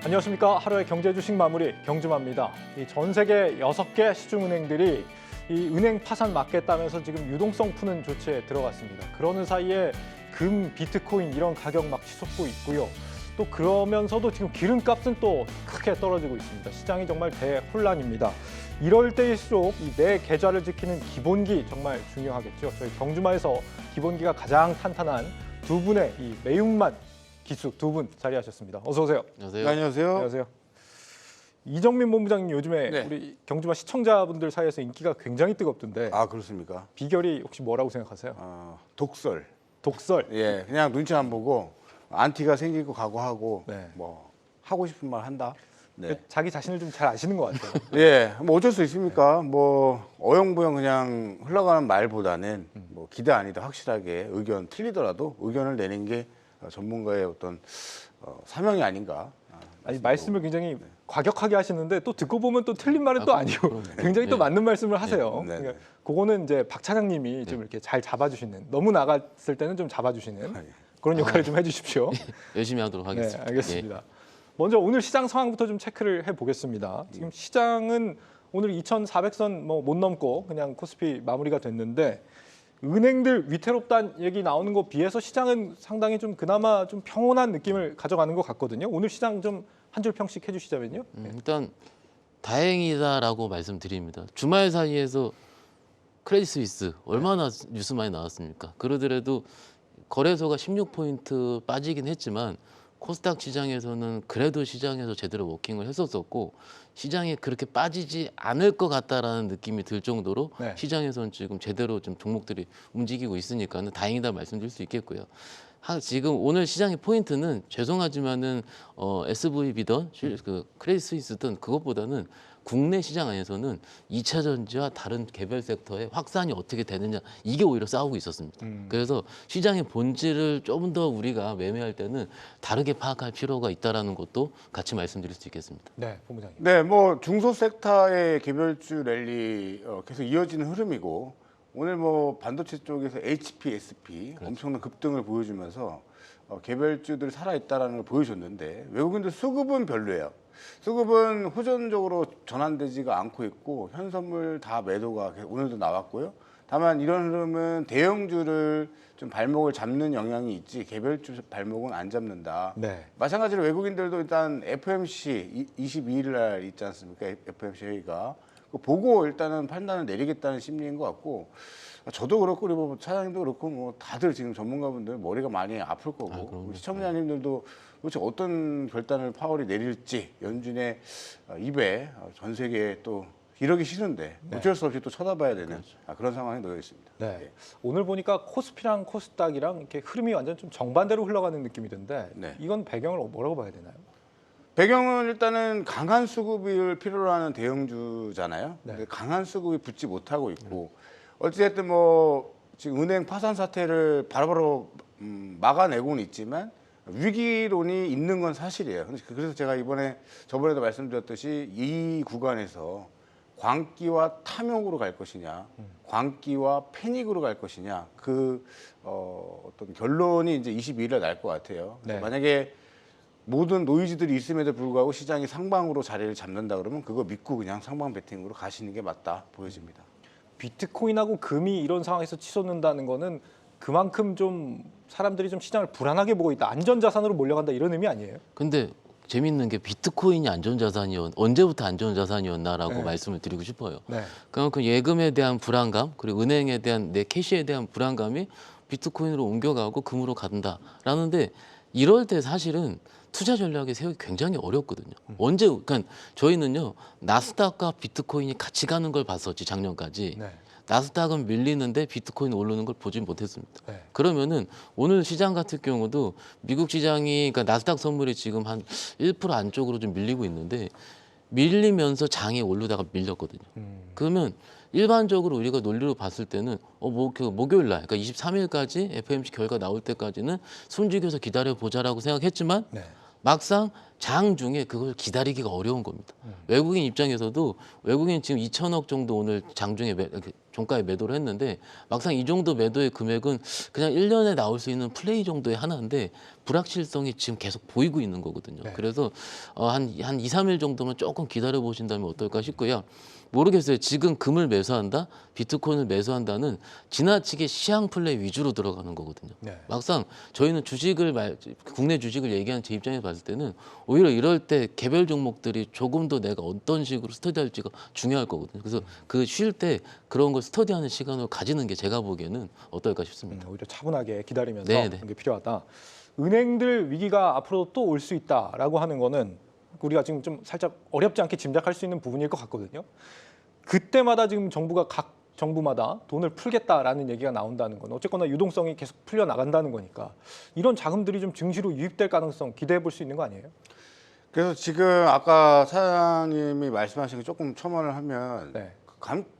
안녕하십니까. 하루의 경제 주식 마무리 경주마입니다. 전 세계 6개 시중은행들이 이 은행 파산 막겠다면서 지금 유동성 푸는 조치에 들어갔습니다. 그러는 사이에 금, 비트코인 이런 가격 막 치솟고 있고요. 또 그러면서도 지금 기름값은 또 크게 떨어지고 있습니다. 시장이 정말 대혼란입니다. 이럴 때일수록 이 매 계좌를 지키는 기본기 정말 중요하겠죠. 저희 경주마에서 기본기가 가장 탄탄한 두 분의 이 매운맛 기수 두 분 자리하셨습니다. 어서 오세요. 안녕하세요. 네, 안녕하세요. 안녕하세요. 이정민 본부장님 요즘에 네. 우리 경주마 시청자분들 사이에서 인기가 굉장히 뜨겁던데 아, 그렇습니까? 비결이 혹시 뭐라고 생각하세요? 독설. 독설. 예, 그냥 눈치 안 보고 안티가 생기고 각오하고 네. 뭐 하고 싶은 말 한다. 네. 자기 자신을 좀 잘 아시는 것 같아요. 예, 뭐 어쩔 수 있습니까? 뭐 어영부영 그냥 흘러가는 말보다는 뭐 기대 아니다 확실하게 의견 틀리더라도 의견을 내는 게 전문가의 어떤 사명이 아닌가. 아니, 말씀을 굉장히 과격하게 하시는데 또 듣고 보면 또 틀린 말은 아, 또 아니고 굉장히 또 네. 맞는 말씀을 하세요. 네, 네. 그러니까 그거는 이제 박 차장님이 좀 이렇게 잘 잡아주시는, 너무 나갔을 때는 좀 잡아주시는 그런 역할을 좀 해주십시오. 열심히 하도록 네, 하겠습니다. 알겠습니다. 먼저 오늘 시장 상황부터 좀 체크를 해보겠습니다. 지금 시장은 오늘 2,400선 뭐 못 넘고 그냥 코스피 마무리가 됐는데 은행들 위태롭다는 얘기 나오는 거 비해서 시장은 상당히 좀 그나마 좀 평온한 느낌을 가져가는 것 같거든요. 오늘 시장 좀 한 줄 평씩 해주시자면요. 일단 다행이다라고 말씀드립니다. 주말 사이에서 크레딧 스위스 얼마나 뉴스 많이 나왔습니까? 그러더라도 거래소가 16포인트 빠지긴 했지만 코스닥 시장에서는 그래도 시장에서 제대로 워킹을 했었었고 시장이 그렇게 빠지지 않을 것 같다라는 느낌이 들 정도로 네. 시장에서는 지금 제대로 좀 종목들이 움직이고 있으니까는 다행이다 말씀드릴 수 있겠고요. 지금 오늘 시장의 포인트는 죄송하지만은 SVB든 그 크레딧 스위스든 그것보다는 국내 시장 안에서는 2차 전지와 다른 개별 섹터의 확산이 어떻게 되느냐 이게 오히려 싸우고 있었습니다. 그래서 시장의 본질을 좀 더 우리가 매매할 때는 다르게 파악할 필요가 있다라는 것도 같이 말씀드릴 수 있겠습니다. 네, 본부장님. 네, 뭐 중소 섹터의 개별주 랠리 계속 이어지는 흐름이고 오늘 뭐 반도체 쪽에서 HP, SP 그렇죠. 엄청난 급등을 보여주면서 개별주들이 살아있다라는 걸 보여줬는데 외국인들 수급은 별로예요. 수급은 호전적으로 전환되지가 않고 있고 현선물 다 매도가 오늘도 나왔고요. 다만 이런 흐름은 대형주를 좀 발목을 잡는 영향이 있지 개별주 발목은 안 잡는다. 네. 마찬가지로 외국인들도 일단 FMC 22일 날 있지 않습니까? FMC 회의가 그거 보고 일단은 판단을 내리겠다는 심리인 것 같고 저도 그렇고 우리 뭐 차장님도 그렇고 뭐 다들 지금 전문가분들 머리가 많이 아플 거고 우리 시청자님들도 도대체 어떤 결단을 파월이 내릴지 연준의 입에 전 세계에 또 이러기 싫은데 어쩔 수 없이 또 쳐다봐야 되는 그런 상황에 놓여 있습니다. 네. 예. 오늘 보니까 코스피랑 코스닥이랑 이렇게 흐름이 완전 좀 정반대로 흘러가는 느낌이던데 네. 이건 배경을 뭐라고 봐야 되나요? 배경은 일단은 강한 수급을 필요로 하는 대형주잖아요. 네. 근데 강한 수급이 붙지 못하고 있고 어찌됐든 뭐 지금 은행 파산 사태를 바로바로 막아내고는 있지만 위기론이 있는 건 사실이에요. 그래서 제가 저번에도 말씀드렸듯이 이 구간에서 광기와 탐욕으로 갈 것이냐, 광기와 패닉으로 갈 것이냐, 어떤 결론이 이제 22일에 날 것 같아요. 네. 만약에 모든 노이즈들이 있음에도 불구하고 시장이 상방으로 자리를 잡는다 그러면 그거 믿고 그냥 상방 베팅으로 가시는 게 맞다 보여집니다. 비트코인하고 금이 이런 상황에서 치솟는다는 거는 그만큼 좀 사람들이 좀 시장을 불안하게 보고 있다. 안전자산으로 몰려간다 이런 의미 아니에요? 근데 재밌는 게 비트코인이 언제부터 안전자산이었나라고 네. 말씀을 드리고 싶어요. 네. 그만큼 예금에 대한 불안감 그리고 은행에 대한 내 캐시에 대한 불안감이 비트코인으로 옮겨가고 금으로 간다라는데 이럴 때 사실은 투자 전략에 세우기 굉장히 어렵거든요. 그러니까 저희는요 나스닥과 비트코인이 같이 가는 걸 봤었지 작년까지. 네. 나스닥은 밀리는데 비트코인 오르는 걸 보진 못했습니다. 네. 그러면은 오늘 시장 같은 경우도 미국 시장이 그러니까 나스닥 선물이 지금 한 1% 안쪽으로 좀 밀리고 있는데 밀리면서 장에 오르다가 밀렸거든요. 그러면 일반적으로 우리가 논리로 봤을 때는 목요일 날, 그러니까 23일까지 FOMC 결과 나올 때까지는 숨죽여서 기다려 보자라고 생각했지만 네. 막상 장 중에 그걸 기다리기가 어려운 겁니다. 외국인 입장에서도 외국인 지금 2천억 정도 오늘 장 중에 종가에 매도를 했는데 막상 이 정도 매도의 금액은 그냥 1년에 나올 수 있는 플레이 정도의 하나인데 불확실성이 지금 계속 보이고 있는 거거든요. 네. 그래서 한 2, 3일 정도만 조금 기다려 보신다면 어떨까 싶고요. 모르겠어요. 지금 금을 매수한다, 비트코인을 매수한다는 지나치게 시향 플레이 위주로 들어가는 거거든요. 네. 막상 저희는 국내 주식을 얘기하는 제 입장에서 봤을 때는 오히려 이럴 때 개별 종목들이 조금 더 내가 어떤 식으로 스터디할지가 중요할 거거든요. 그래서 그 쉴 때 그런 걸 스터디하는 시간을 가지는 게 제가 보기에는 어떨까 싶습니다. 오히려 차분하게 기다리면서 네, 네. 하는 게 필요하다. 은행들 위기가 앞으로 또 올 수 있다라고 하는 거는 우리가 지금 좀 살짝 어렵지 않게 짐작할 수 있는 부분일 것 같거든요. 그때마다 지금 정부가 각 정부마다 돈을 풀겠다라는 얘기가 나온다는 건 어쨌거나 유동성이 계속 풀려 나간다는 거니까 이런 자금들이 좀 증시로 유입될 가능성 기대해 볼 수 있는 거 아니에요? 그래서 지금 아까 사장님이 말씀하신 게 조금 첨언을 하면 네.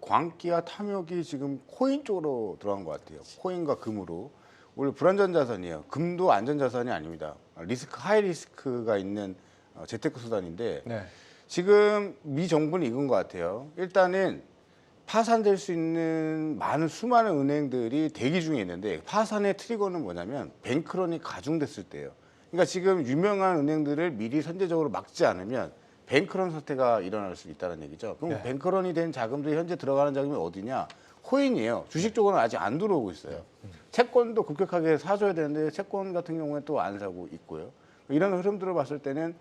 광기와 탐욕이 지금 코인 쪽으로 들어간 것 같아요. 코인과 금으로. 원래 불안전 자산이에요. 금도 안전 자산이 아닙니다. 하이 리스크가 있는 재테크 수단인데 네. 지금 미 정부는 이건 것 같아요. 일단은 파산될 수 있는 수많은 은행들이 대기 중에 있는데 파산의 트리거는 뭐냐면 뱅크런이 가중됐을 때예요. 그러니까 지금 유명한 은행들을 미리 선제적으로 막지 않으면 뱅크런 사태가 일어날 수 있다는 얘기죠. 그럼 네. 뱅크런이 된 자금들이 현재 들어가는 자금이 어디냐? 코인이에요. 주식 쪽으로는 아직 안 들어오고 있어요. 채권도 급격하게 사줘야 되는데 채권 같은 경우에 또 안 사고 있고요. 이런 흐름들을 봤을 때는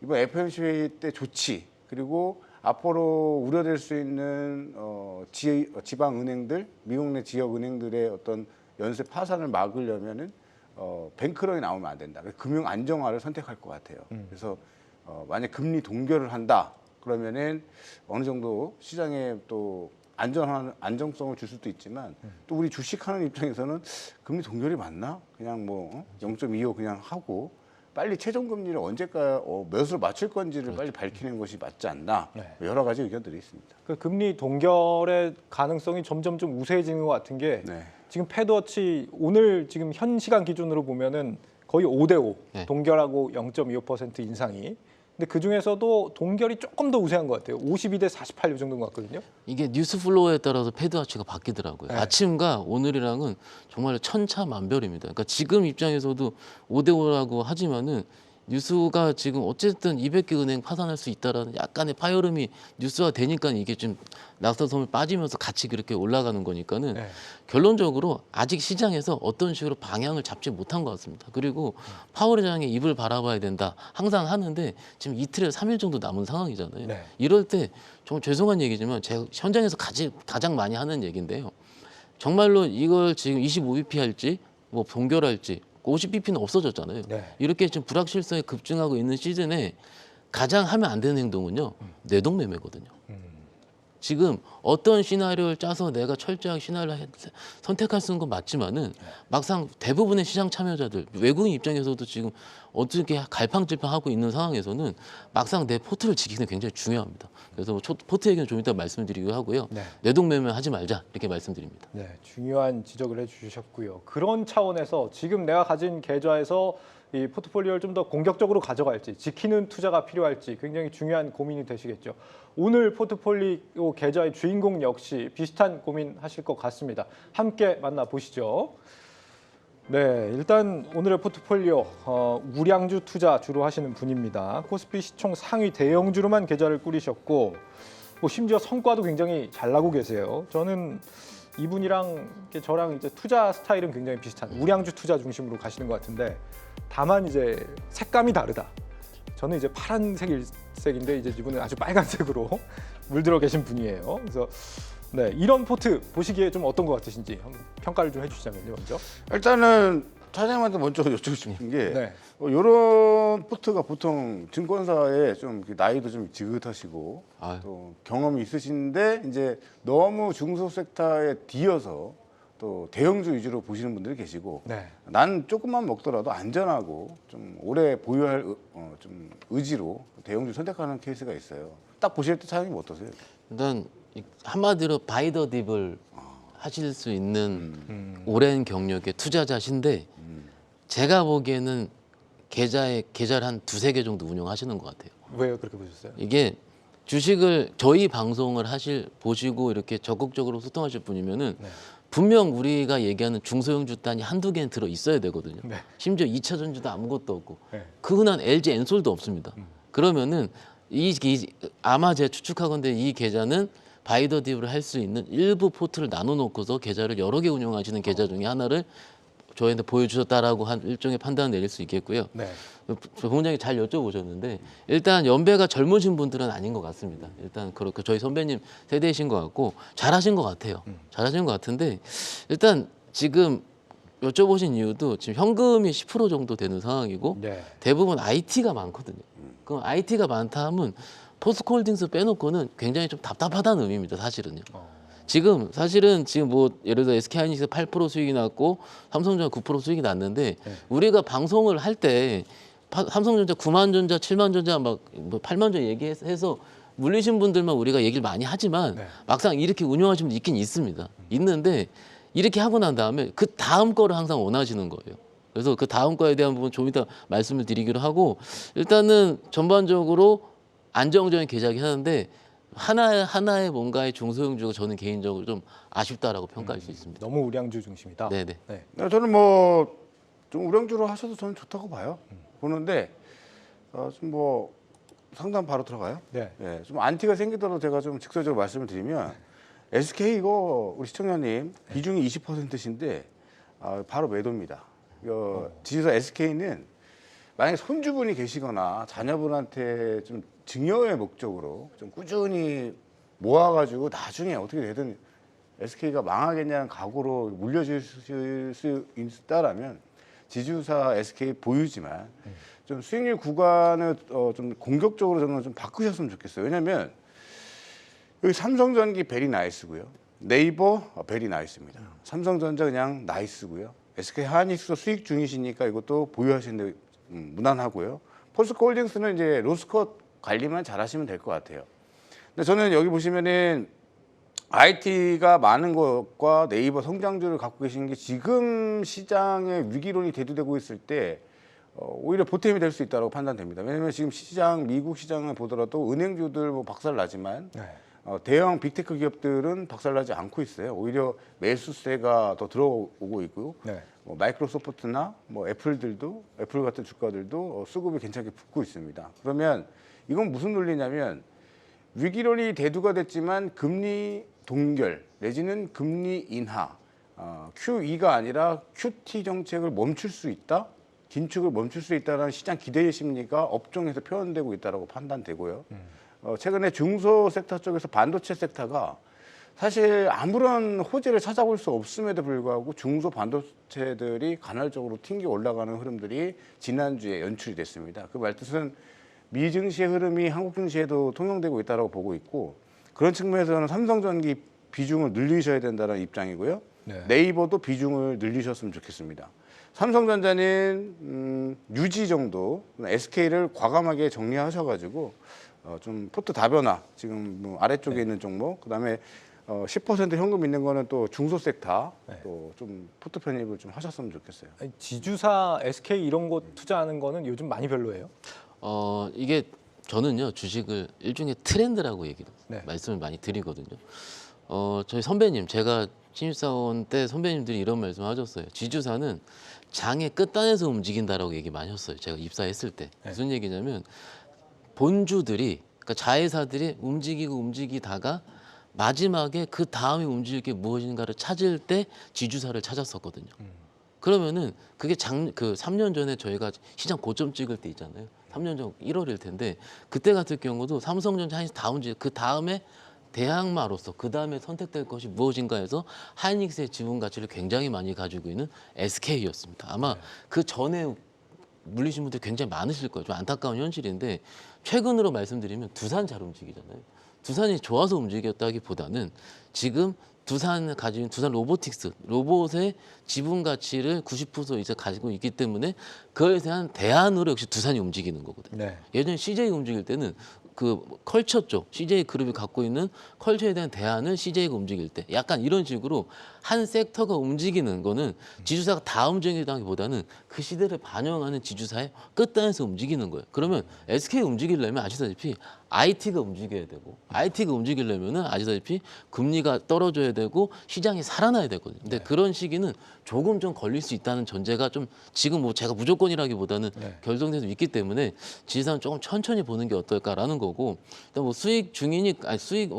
이번 FOMC 회의 때 조치 그리고 앞으로 우려될 수 있는 지방 은행들, 미국 내 지역 은행들의 어떤 연쇄 파산을 막으려면은 뱅크런이 나오면 안 된다. 금융 안정화를 선택할 것 같아요. 그래서 만약 금리 동결을 한다 그러면은 어느 정도 시장에 또 안정성을 줄 수도 있지만 또 우리 주식하는 입장에서는 금리 동결이 맞나? 그냥 뭐 0.25 그냥 하고 빨리 최종 금리를 언제까 몇으로 맞출 건지를 빨리 밝히는 것이 맞지 않나? 네. 여러 가지 의견들이 있습니다. 그 금리 동결의 가능성이 점점 좀 우세해지는 것 같은 게 네. 지금 패드워치 오늘 지금 현 시간 기준으로 보면은 거의 5대5 네. 동결하고 0.25% 인상이. 근데 그 중에서도 동결이 조금 더 우세한 것 같아요. 52대 48 이 정도인 것 같거든요. 이게 뉴스 플로우에 따라서 패드와치가 바뀌더라고요. 네. 아침과 오늘이랑은 정말 천차만별입니다. 그러니까 지금 입장에서도 5대5라고 하지만은 뉴스가 지금 어쨌든 200개 은행 파산할 수 있다라는 약간의 파열음이 뉴스화 되니까 이게 좀 낙서섬을 빠지면서 같이 그렇게 올라가는 거니까는 네. 결론적으로 아직 시장에서 어떤 식으로 방향을 잡지 못한 것 같습니다. 그리고 파월 의장의 입을 바라봐야 된다 항상 하는데 지금 이틀에서 3일 정도 남은 상황이잖아요. 네. 이럴 때 정말 죄송한 얘기지만 제가 현장에서 가장 많이 하는 얘기인데요. 정말로 이걸 지금 25bp 할지 뭐 동결할지 50bp는 없어졌잖아요. 네. 이렇게 좀 불확실성이 급증하고 있는 시즌에 가장 하면 안 되는 행동은요. 뇌동매매거든요. 지금 어떤 시나리오를 짜서 내가 철저하게 시나리오를 선택할 수 있는 건 맞지만은 막상 대부분의 시장 참여자들 외국인 입장에서도 지금 어떻게 갈팡질팡하고 있는 상황에서는 막상 내 포트를 지키는 게 굉장히 중요합니다. 그래서 뭐 포트 얘기는 좀 이따 말씀드리기로 하고요. 네. 뇌동매매 하지 말자 이렇게 말씀드립니다. 네, 중요한 지적을 해주셨고요. 그런 차원에서 지금 내가 가진 계좌에서 이 포트폴리오를 좀 더 공격적으로 가져갈지 지키는 투자가 필요할지 굉장히 중요한 고민이 되시겠죠. 오늘 포트폴리오 계좌의 주인공 역시 비슷한 고민하실 것 같습니다. 함께 만나보시죠. 네, 일단 오늘의 포트폴리오 우량주 투자 주로 하시는 분입니다. 코스피 시총 상위 대형주로만 계좌를 꾸리셨고 뭐 심지어 성과도 굉장히 잘 나고 계세요. 저는 이분이랑 저랑 이제 투자 스타일은 굉장히 비슷한 우량주 투자 중심으로 가시는 것 같은데 다만 이제 색감이 다르다. 저는 이제 파란색 일색인데 이제 이분은 아주 빨간색으로 물들어 계신 분이에요. 그래서 네, 이런 포트 보시기에 좀 어떤 것 같으신지 한번 평가를 좀 해주시자면요, 먼저. 일단은 차장님한테 먼저 여쭙고 싶은 게 네. 이런 포트가 보통 증권사에 좀 나이도 좀 지긋하시고 아유. 또 경험이 있으신데 이제 너무 중소 섹터에 뒤어서 또 대형주 위주로 보시는 분들이 계시고 네. 난 조금만 먹더라도 안전하고 좀 오래 보유할 좀 의지로 대형주 선택하는 케이스가 있어요. 딱 보실 때 차장님 어떠세요? 일단 한마디로 바이 더 딥을 하실 수 있는 오랜 경력의 투자자신데 제가 보기에는 계좌를 한 두세 개 정도 운영하시는 것 같아요. 왜요? 그렇게 보셨어요? 이게 주식을 저희 방송을 보시고 이렇게 적극적으로 소통하실 분이면은 네. 분명 우리가 얘기하는 중소형주 단이 한두 개는 들어 있어야 되거든요. 네. 심지어 2차 전지도 아무것도 없고 네. 그 흔한 LG 엔솔도 없습니다. 그러면은 아마 제가 추측하건대 이 계좌는 바이더 딥을 할 수 있는 일부 포트를 나눠 놓고서 계좌를 여러 개 운영하시는 계좌 중에 하나를 저희한테 보여주셨다라고 한 일종의 판단을 내릴 수 있겠고요. 네. 굉장히 잘 여쭤보셨는데 일단 연배가 젊으신 분들은 아닌 것 같습니다. 일단 그렇고 저희 선배님 세대이신 것 같고 잘하신 것 같아요. 잘하신 것 같은데 일단 지금 여쭤보신 이유도 지금 현금이 10% 정도 되는 상황이고 네. 대부분 IT가 많거든요. 그럼 IT가 많다 하면 포스코홀딩스 빼놓고는 굉장히 좀 답답하다는 의미입니다. 사실은요. 사실은 지금 뭐 예를 들어 SK하이닉스 8% 수익이 났고 삼성전자 9% 수익이 났는데 우리가 방송을 할 때 삼성전자 9만 전자, 7만 전자 뭐 8만 전자 얘기해서 물리신 분들만 우리가 얘기를 많이 하지만 네. 막상 이렇게 운영하시는 분 있긴 있습니다. 있는데 이렇게 하고 난 다음에 그 다음 거를 항상 원하시는 거예요. 그래서 그 다음 거에 대한 부분 좀 이따 말씀을 드리기로 하고 일단은 전반적으로 안정적인 계좌이긴 하는데 하나의 뭔가의 중소형주가 저는 개인적으로 좀 아쉽다라고 평가할 수 있습니다. 너무 우량주 중심이다. 네네. 네. 저는 뭐 좀 우량주로 하셔도 저는 좋다고 봐요. 보는데 좀 뭐 상담 바로 들어가요. 네. 예, 좀 안티가 생기더라도 제가 좀 직설적으로 말씀을 드리면 SK 이거 우리 시청자님 비중이 20%신데 바로 매도입니다. 지주사 SK는 만약에 손주분이 계시거나 자녀분한테 좀 증여의 목적으로 좀 꾸준히 모아가지고 나중에 어떻게 되든 SK가 망하겠냐는 각오로 물려주실 수 있다라면 지주사 SK 보유지만 좀 수익률 구간을 좀 공격적으로 저는 좀 바꾸셨으면 좋겠어요. 왜냐하면 여기 삼성전기 베리 나이스고요. 네이버 베리 나이스입니다. 삼성전자 그냥 나이스고요. SK 하이닉스도 수익 중이시니까 이것도 보유하시는데 무난하고요. 포스코홀딩스는 이제 로스컷 관리만 잘하시면 될 것 같아요. 근데 저는 여기 보시면은 IT가 많은 것과 네이버 성장주를 갖고 계신 게 지금 시장의 위기론이 대두되고 있을 때 오히려 보탬이 될 수 있다고 판단됩니다. 왜냐하면 지금 미국 시장을 보더라도 은행주들 뭐 박살나지만 네. 대형 빅테크 기업들은 박살나지 않고 있어요. 오히려 매수세가 더 들어오고 있고요. 네. 마이크로소프트나 뭐 애플 같은 주가들도 수급이 괜찮게 붙고 있습니다. 그러면 이건 무슨 논리냐면 위기론이 대두가 됐지만 금리 동결 내지는 금리 인하, QE가 아니라 QT 정책을 멈출 수 있다, 긴축을 멈출 수 있다는 시장 기대 심리가 업종에서 표현되고 있다고 판단되고요. 최근에 중소 섹터 쪽에서 반도체 섹터가 사실 아무런 호재를 찾아볼 수 없음에도 불구하고 중소 반도체들이 간헐적으로 튕겨 올라가는 흐름들이 지난주에 연출이 됐습니다. 그 말뜻은 미 증시의 흐름이 한국 증시에도 통용되고 있다고 보고 있고 그런 측면에서는 삼성전기 비중을 늘리셔야 된다는 입장이고요. 네. 네이버도 비중을 늘리셨으면 좋겠습니다. 삼성전자는 유지 정도, SK를 과감하게 정리하셔가지고 좀 포트 다변화 지금 뭐 아래쪽에 있는 종목, 그다음에 10% 현금 있는 거는 또 중소 섹터 또 좀 포트 편입을 좀 하셨으면 좋겠어요. 아니, 지주사 SK 이런 곳 투자하는 거는 요즘 많이 별로예요. 이게 저는요 주식을 일종의 트렌드라고 네. 말씀을 많이 드리거든요. 저희 선배님 제가 신입사원 때 선배님들이 이런 말씀하셨어요. 지주사는 장의 끝단에서 움직인다라고 얘기 많이 하셨어요. 제가 입사했을 때 무슨 얘기냐면 본주들이 그러니까 자회사들이 움직이다가 마지막에 그 다음에 움직일 게 무엇인가를 찾을 때 지주사를 찾았었거든요. 그러면은 그게 그 3년 전에 저희가 시장 고점 찍을 때 있잖아요. 3년 전 1월일 텐데 그때 같은 경우도 삼성전자 하이닉스 다 움직여 그 다음에 대항마로서 그 다음에 선택될 것이 무엇인가 해서 하이닉스의 지분 가치를 굉장히 많이 가지고 있는 SK였습니다. 아마 그 전에 물리신 분들 굉장히 많으실 거예요. 좀 안타까운 현실인데 최근으로 말씀드리면 두산 잘 움직이잖아요. 두산이 좋아서 움직였다기보다는 지금 두산 로보틱스 로봇의 지분 가치를 90% 이상 가지고 있기 때문에 그에 대한 대안으로 역시 두산이 움직이는 거거든요. 네. 예전에 CJ 움직일 때는 그 컬처 쪽 CJ 그룹이 갖고 있는 컬처에 대한 대안을 CJ가 움직일 때 약간 이런 식으로 한 섹터가 움직이는 거는 지주사가 다 움직이다기보다는 그 시대를 반영하는 지주사의 끝단에서 움직이는 거예요. 그러면 SK가 움직이려면 아시다시피 IT가 움직여야 되고 IT가 움직이려면은 아시다시피 금리가 떨어져야 되고 시장이 살아나야 되거든요. 근데 그런 시기는 조금 좀 걸릴 수 있다는 전제가 좀 지금 뭐 제가 무조건이라기보다는 결정돼서 있기 때문에 지주사는 조금 천천히 보는 게 어떨까라는 거고 일단 뭐 수익 중이니 아니 수익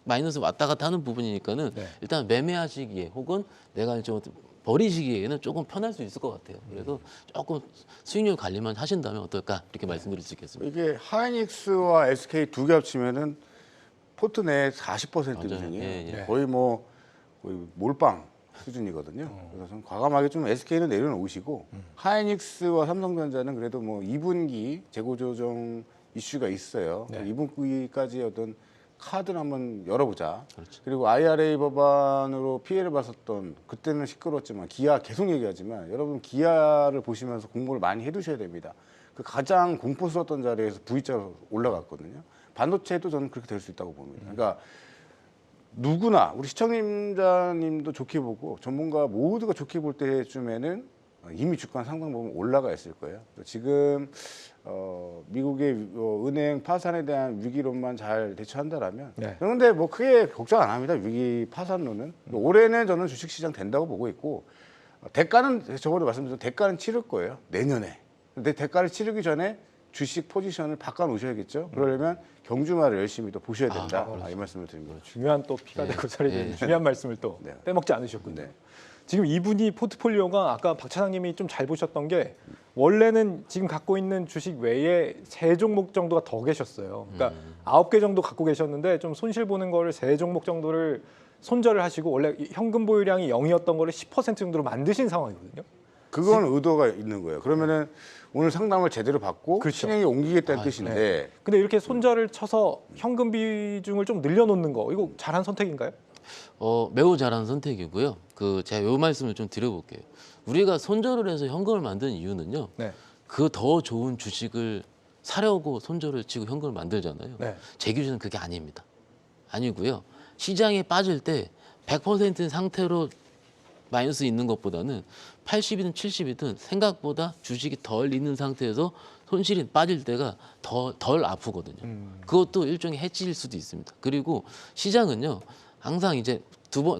마이너스 왔다 갔다 하는 부분이니까는 일단 매매하시기에 혹은 내가 좀 버리시기에는 조금 편할 수 있을 것 같아요. 그래서 조금 수익률 관리만 하신다면 어떨까 이렇게 말씀드릴 수 있겠습니다. 이게 하이닉스와 SK 두 개 합치면은 포트 내 40% 맞아요. 수준이에요. 예, 예. 거의 뭐 거의 몰빵 수준이거든요. 그래서 좀 과감하게 좀 SK는 내려놓으시고 하이닉스와 삼성전자는 그래도 뭐 2분기 재고 조정 이슈가 있어요. 2분기까지 어떤 카드를 한번 열어보자. 그렇죠. 그리고 IRA 법안으로 피해를 봤었던 그때는 시끄러웠지만 기아 계속 얘기하지만 여러분 기아를 보시면서 공부를 많이 해두셔야 됩니다. 그 가장 공포스러웠던 자리에서 V자로 올라갔거든요. 반도체도 저는 그렇게 될 수 있다고 봅니다. 그러니까 누구나 우리 시청자님도 좋게 보고 전문가 모두가 좋게 볼 때쯤에는 이미 주가 상당 부분 올라가 있을 거예요. 지금 미국의 은행 파산에 대한 위기론만 잘 대처한다라면 그런데 뭐 크게 걱정 안 합니다. 위기 파산론은 올해는 저는 주식시장 된다고 보고 있고 대가는 저번에 말씀드린 대가는 치를 거예요. 내년에. 근데 대가를 치르기 전에 주식 포지션을 바꿔 놓으셔야겠죠. 그러려면 경주마를 열심히 또 보셔야 된다. 이 말씀을 드립니다. 중요한 또 피가 되고 살이 되는 중요한 말씀을 또 빼먹지 않으셨군요. 네. 지금 이분이 포트폴리오가 아까 박 차장님이 좀 잘 보셨던 게 원래는 지금 갖고 있는 주식 외에 3종목 정도가 더 계셨어요. 그러니까 9개 정도 갖고 계셨는데 좀 손실 보는 거를 3종목 정도를 손절을 하시고 원래 현금 보유량이 0이었던 거를 10% 정도로 만드신 상황이거든요. 그건 의도가 있는 거예요. 그러면은 오늘 상담을 제대로 받고 그렇죠. 실행에 옮기겠다는 뜻인데 근데 이렇게 손절을 쳐서 현금 비중을 좀 늘려놓는 거 이거 잘한 선택인가요? 매우 잘한 선택이고요. 제가 요 말씀을 좀 드려볼게요. 우리가 손절을 해서 현금을 만드는 이유는요. 그 더 좋은 주식을 사려고 손절을 치고 현금을 만들잖아요. 제 기준은 그게 아닙니다. 아니고요. 시장에 빠질 때 100% 상태로 마이너스 있는 것보다는 80이든 70이든 생각보다 주식이 덜 있는 상태에서 손실이 빠질 때가 덜 아프거든요. 그것도 일종의 해치일 수도 있습니다. 그리고 시장은요. 항상 이제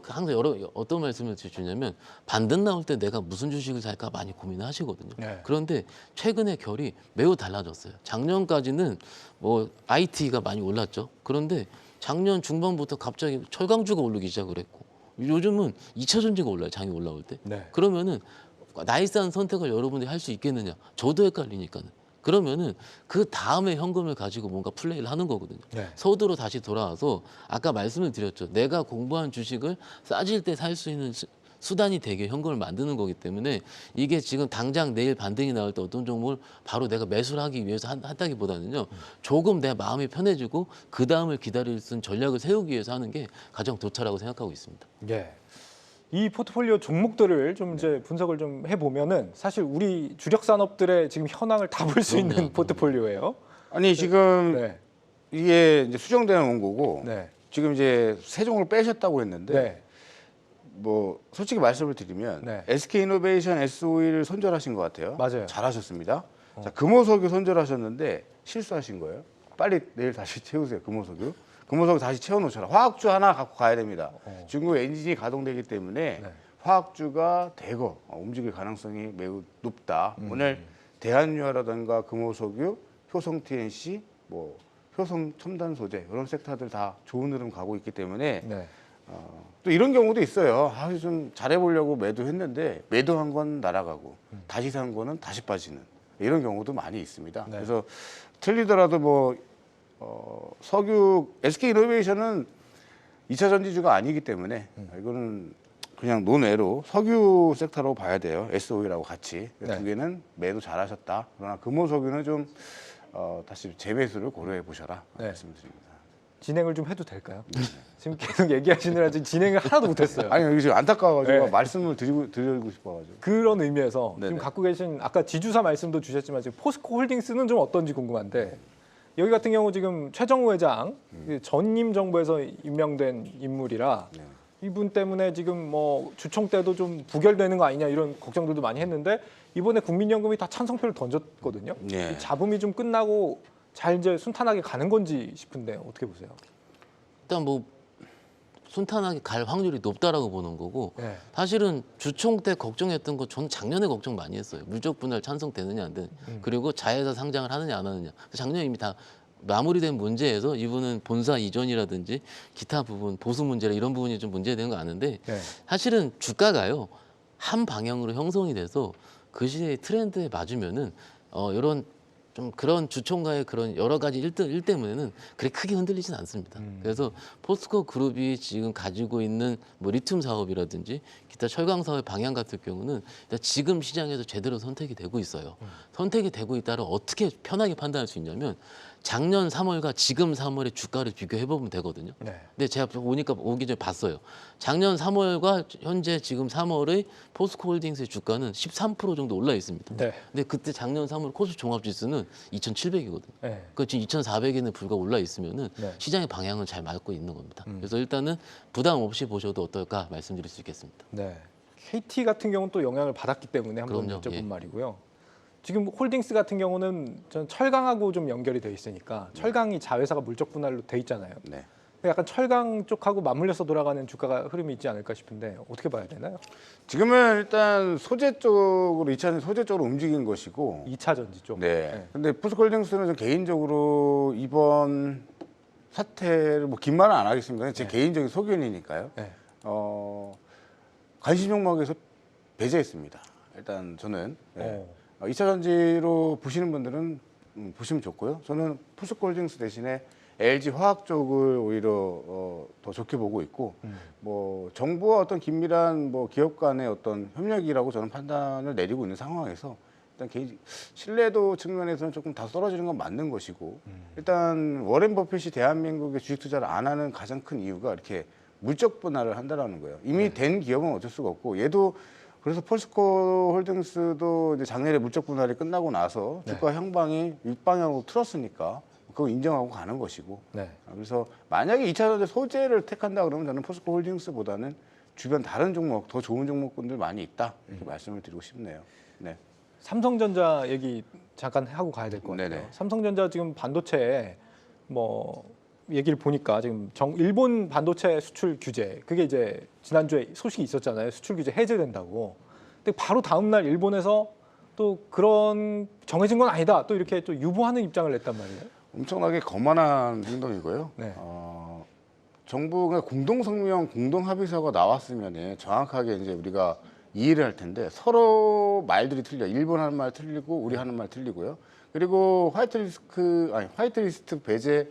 항상 어떤 말씀을 드리냐면 반등 나올 때 내가 무슨 주식을 살까 많이 고민을 하시거든요. 그런데 최근에 결이 매우 달라졌어요. 작년까지는 뭐 IT가 많이 올랐죠. 그런데 작년 중반부터 갑자기 철강주가 오르기 시작을 했고 요즘은 2차 전지가 올라요. 장이 올라올 때. 그러면은 나이스한 선택을 여러분들이 할 수 있겠느냐. 저도 헷갈리니까는. 그러면은 그 다음에 현금을 가지고 뭔가 플레이를 하는 거거든요. 서두로 다시 돌아와서 아까 말씀을 드렸죠. 내가 공부한 주식을 싸질 때 살 수 있는 수단이 되게 현금을 만드는 거기 때문에 이게 지금 당장 내일 반등이 나올 때 어떤 종목을 바로 내가 매수를 하기 위해서 한다기보다는요. 조금 내 마음이 편해지고 그 다음을 기다릴 수 있는 전략을 세우기 위해서 하는 게 가장 좋다라고 생각하고 있습니다. 이 포트폴리오 종목들을 좀 이제 분석을 좀 해보면은 사실 우리 주력 산업들의 지금 현황을 다 볼 수 있는 포트폴리오예요. 아니 지금 이게 이제 수정되어 온 거고 지금 이제 세 종을 빼셨다고 했는데 뭐 솔직히 말씀을 드리면 SK이노베이션 SOE를 손절하신 것 같아요. 맞아요. 잘하셨습니다. 자, 금호석유 손절하셨는데 실수하신 거예요. 빨리 내일 다시 채우세요. 금호석유. 금호석유 다시 채워놓으셔라. 화학주 하나 갖고 가야 됩니다. 중국 엔진이 가동되기 때문에 화학주가 대거 움직일 가능성이 매우 높다. 오늘 대한유화라든가 금호석유, 효성 TNC, 뭐 효성 첨단 소재 이런 섹터들 다 좋은 흐름 가고 있기 때문에 또 이런 경우도 있어요. 좀 잘해보려고 매도했는데 매도한 건 날아가고 다시 산 거는 다시 빠지는 이런 경우도 많이 있습니다. 그래서 틀리더라도 뭐 석유 SK이노베이션은 2차 전지주가 아니기 때문에 이거는 그냥 논외로 석유 섹터로 봐야 돼요. SOE라고 같이. 두 개는 매도 잘하셨다. 그러나 금호석유는 좀 다시 재매수를 고려해 보셔라 말씀드립니다. 진행을 좀 해도 될까요? 지금 계속 얘기하시느라 지금 진행을 하나도 못했어요. 아니 여기 지금 안타까워가지고 말씀을 드리고 싶어가지고. 그런 의미에서 지금 갖고 계신 아까 지주사 말씀도 주셨지만 지금 포스코 홀딩스는 좀 어떤지 궁금한데 여기 같은 경우 지금 최정우 회장 전임 정부에서 임명된 인물이라 네. 이분 때문에 지금 뭐 주총 때도 좀 부결되는 거 아니냐 이런 걱정들도 많이 했는데 이번에 국민연금이 다 찬성표를 던졌거든요. 네. 이 잡음이 좀 끝나고 잘 이제 순탄하게 가는 건지 싶은데 어떻게 보세요? 일단 뭐 순탄하게 갈 확률이 높다라고 보는 거고 네. 사실은 주총 때 걱정했던 거 저는 작년에 걱정 많이 했어요. 물적 분할 찬성되느냐 안 되느냐 그리고 자회사 상장을 하느냐 안 하느냐 작년에 이미 다 마무리된 문제에서 이분은 본사 이전이라든지 기타 부분 보수 문제라 이런 부분이 좀 문제되는 거 아는데 네. 사실은 주가가요 한 방향으로 형성이 돼서 그 시대의 트렌드에 맞으면은 이런 좀 그런 주총과의 그런 여러 가지 일 때문에는 그렇게 크게 흔들리진 않습니다. 그래서 포스코 그룹이 지금 가지고 있는 뭐 리튬 사업이라든지 기타 철강 사업의 방향 같은 경우는 일단 지금 시장에서 제대로 선택이 되고 있어요. 선택이 되고 있다를 어떻게 편하게 판단할 수 있냐면 작년 3월과 지금 3월의 주가를 비교해 보면 되거든요. 네. 근데 제가 오니까 오기 전에 봤어요. 작년 3월과 현재 지금 3월의 포스코홀딩스의 주가는 13% 정도 올라 있습니다. 네. 근데 그때 작년 3월 코스피 종합지수는 2,700이거든요. 네. 그 지금 2,400에는 불과 올라 있으면은 네. 시장의 방향을 잘 맞고 있는 겁니다. 그래서 일단은 부담 없이 보셔도 어떨까 말씀드릴 수 있겠습니다. 네. KT 같은 경우는 또 영향을 받았기 때문에 한번 그럼요. 여쭤본 예. 말이고요. 지금 홀딩스 같은 경우는 전 철강하고 좀 연결이 돼 있으니까 철강이 자회사가 물적 분할로 돼 있잖아요. 네. 약간 철강 쪽하고 맞물려서 돌아가는 주가가 흐름이 있지 않을까 싶은데 어떻게 봐야 되나요? 지금은 일단 소재 쪽으로 2차는 소재 쪽으로 움직인 것이고 2차 전지 쪽. 네. 근데 포스코홀딩스는 좀 개인적으로 이번 사태를 뭐 긴 말은 안 하겠습니다. 제 개인적인 소견이니까요. 네. 관심 종목에서 배제했습니다. 일단 저는 네. 어. 2차 전지로 보시는 분들은 보시면 좋고요. 저는 포스코홀딩스 대신에 LG 화학 쪽을 오히려 더 좋게 보고 있고 뭐 정부와 어떤 긴밀한 뭐 기업 간의 어떤 협력이라고 저는 판단을 내리고 있는 상황에서 일단 개인 신뢰도 측면에서는 조금 다 떨어지는 건 맞는 것이고 일단 워렌 버핏이 대한민국의 주식 투자를 안 하는 가장 큰 이유가 이렇게 물적 분할을 한다라는 거예요. 이미 된 기업은 어쩔 수가 없고 얘도 그래서 포스코 홀딩스도 이제 작년에 물적 분할이 끝나고 나서 주가 향방이 윗방향으로 틀었으니까 그거 인정하고 가는 것이고. 네. 그래서 만약에 2차 전지 소재를 택한다 그러면 저는 포스코 홀딩스보다는 주변 다른 종목, 더 좋은 종목군들 많이 있다 이렇게 말씀을 드리고 싶네요. 네. 삼성전자 얘기 잠깐 하고 가야 될 것 같아요. 네네. 삼성전자 지금 반도체 뭐 얘기를 보니까 지금 일본 반도체 수출 규제 그게 이제 지난주에 소식이 있었잖아요. 수출 규제 해제된다고. 근데 바로 다음 날 일본에서 또 그런 정해진 건 아니다. 또 이렇게 또 유보하는 입장을 냈단 말이에요. 엄청나게 거만한 행동이고요. 네. 정부가 공동 성명, 공동 합의서가 나왔으면 정확하게 이제 우리가 이해를 할 텐데 서로 말들이 틀려. 일본 하는 말 틀리고 우리 하는 말 틀리고요. 그리고 화이트리스트 배제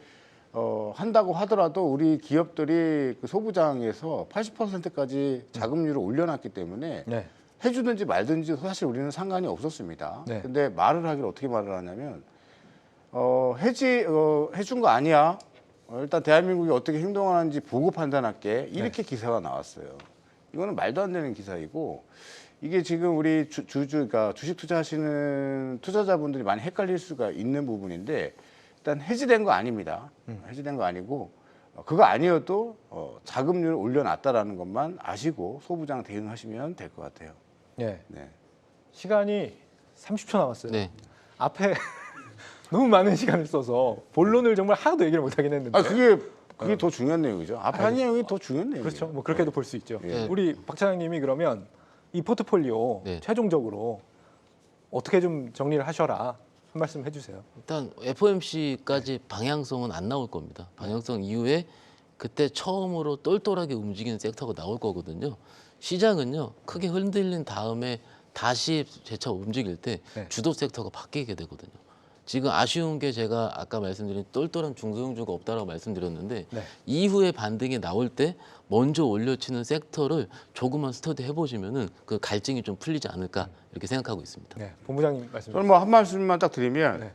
한다고 하더라도 우리 기업들이 그 소부장에서 80%까지 자금률을 올려놨기 때문에 네. 해주든지 말든지 사실 우리는 상관이 없었습니다. 네. 근데 말을 하기를 어떻게 말을 하냐면 해준 거 아니야. 일단 대한민국이 어떻게 행동하는지 보고 판단할게. 이렇게 기사가 나왔어요. 이거는 말도 안 되는 기사이고 이게 지금 우리 그러니까 주식 투자하시는 투자자분들이 많이 헷갈릴 수가 있는 부분인데 일단 해지된 거 아닙니다. 해지된 거 아니고 그거 아니어도 자금률을 올려놨다라는 것만 아시고 소부장 대응하시면 될 것 같아요. 네. 네. 시간이 30초 남았어요. 네. 앞에 너무 많은 시간을 써서 본론을 정말 하나도 얘기를 못 하긴 했는데. 그게 더 중요한 내용이죠. 앞에 한 내용이 더 중요한 내용이에요. 그렇죠. 뭐 그렇게도 볼 수 있죠. 예. 우리 박 차장님이 그러면 이 포트폴리오 네. 최종적으로 어떻게 좀 정리를 하셔라 한 말씀 해주세요. 일단 FOMC까지 방향성은 안 나올 겁니다. 방향성 이후에 그때 처음으로 똘똘하게 움직이는 섹터가 나올 거거든요. 시장은요 크게 흔들린 다음에 다시 재차 움직일 때 네. 주도 섹터가 바뀌게 되거든요. 지금 아쉬운 게 제가 아까 말씀드린 똘똘한 중소형주가 없다라고 말씀드렸는데 네. 이후에 반등이 나올 때 먼저 올려치는 섹터를 조금만 스터디 해보시면은 그 갈증이 좀 풀리지 않을까 이렇게 생각하고 있습니다. 네, 본부장님 말씀. 저는 뭐 한 말씀만 딱 드리면 네.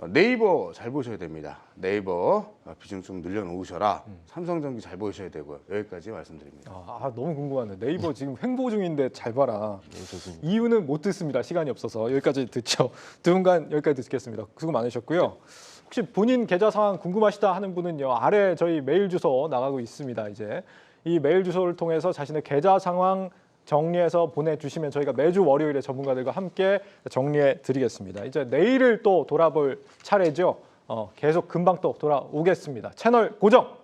네이버 잘 보셔야 됩니다. 네이버 비중 좀 늘려놓으셔라. 삼성전기 잘 보셔야 되고요. 여기까지 말씀드립니다. 너무 궁금한데 네이버 지금 횡보 중인데 잘 봐라. 네, 좋습니다. 이유는 못 듣습니다. 시간이 없어서 여기까지 듣죠. 두 분간 여기까지 듣겠습니다. 수고 많으셨고요. 혹시 본인 계좌 상황 궁금하시다 하는 분은요, 아래 저희 메일 주소 나가고 있습니다. 이제 이 메일 주소를 통해서 자신의 계좌 상황 정리해서 보내주시면 저희가 매주 월요일에 전문가들과 함께 정리해 드리겠습니다. 이제 내일을 또 돌아볼 차례죠. 계속 금방 또 돌아오겠습니다. 채널 고정!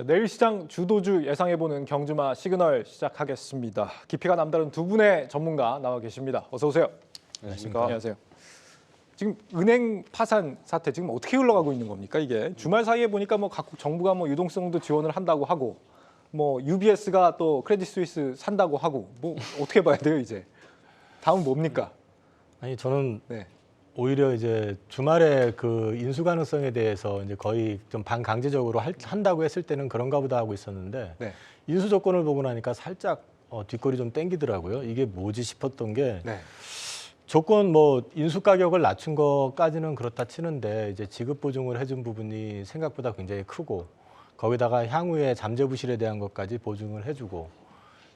내일 시장 주도주 예상해보는 경주마 시그널 시작하겠습니다. 깊이가 남다른 두 분의 전문가 나와 계십니다. 어서 오세요. 안녕하십니까. 안녕하세요. 지금 은행 파산 사태 지금 어떻게 흘러가고 있는 겁니까? 이게 주말 사이에 보니까 뭐 각국 정부가 뭐 유동성도 지원을 한다고 하고 뭐 UBS가 또 크레딧 스위스 산다고 하고 뭐 어떻게 봐야 돼요 이제? 다음 뭡니까? 아니 저는 네. 오히려 이제 주말에 그 인수 가능성에 대해서 이제 거의 좀 반강제적으로 한다고 했을 때는 그런가 보다 하고 있었는데 네. 인수 조건을 보고 나니까 살짝 뒷골이 좀 땡기더라고요. 이게 뭐지 싶었던 게 네. 조건 뭐 인수 가격을 낮춘 것까지는 그렇다 치는데 이제 지급 보증을 해준 부분이 생각보다 굉장히 크고 거기다가 향후에 잠재 부실에 대한 것까지 보증을 해주고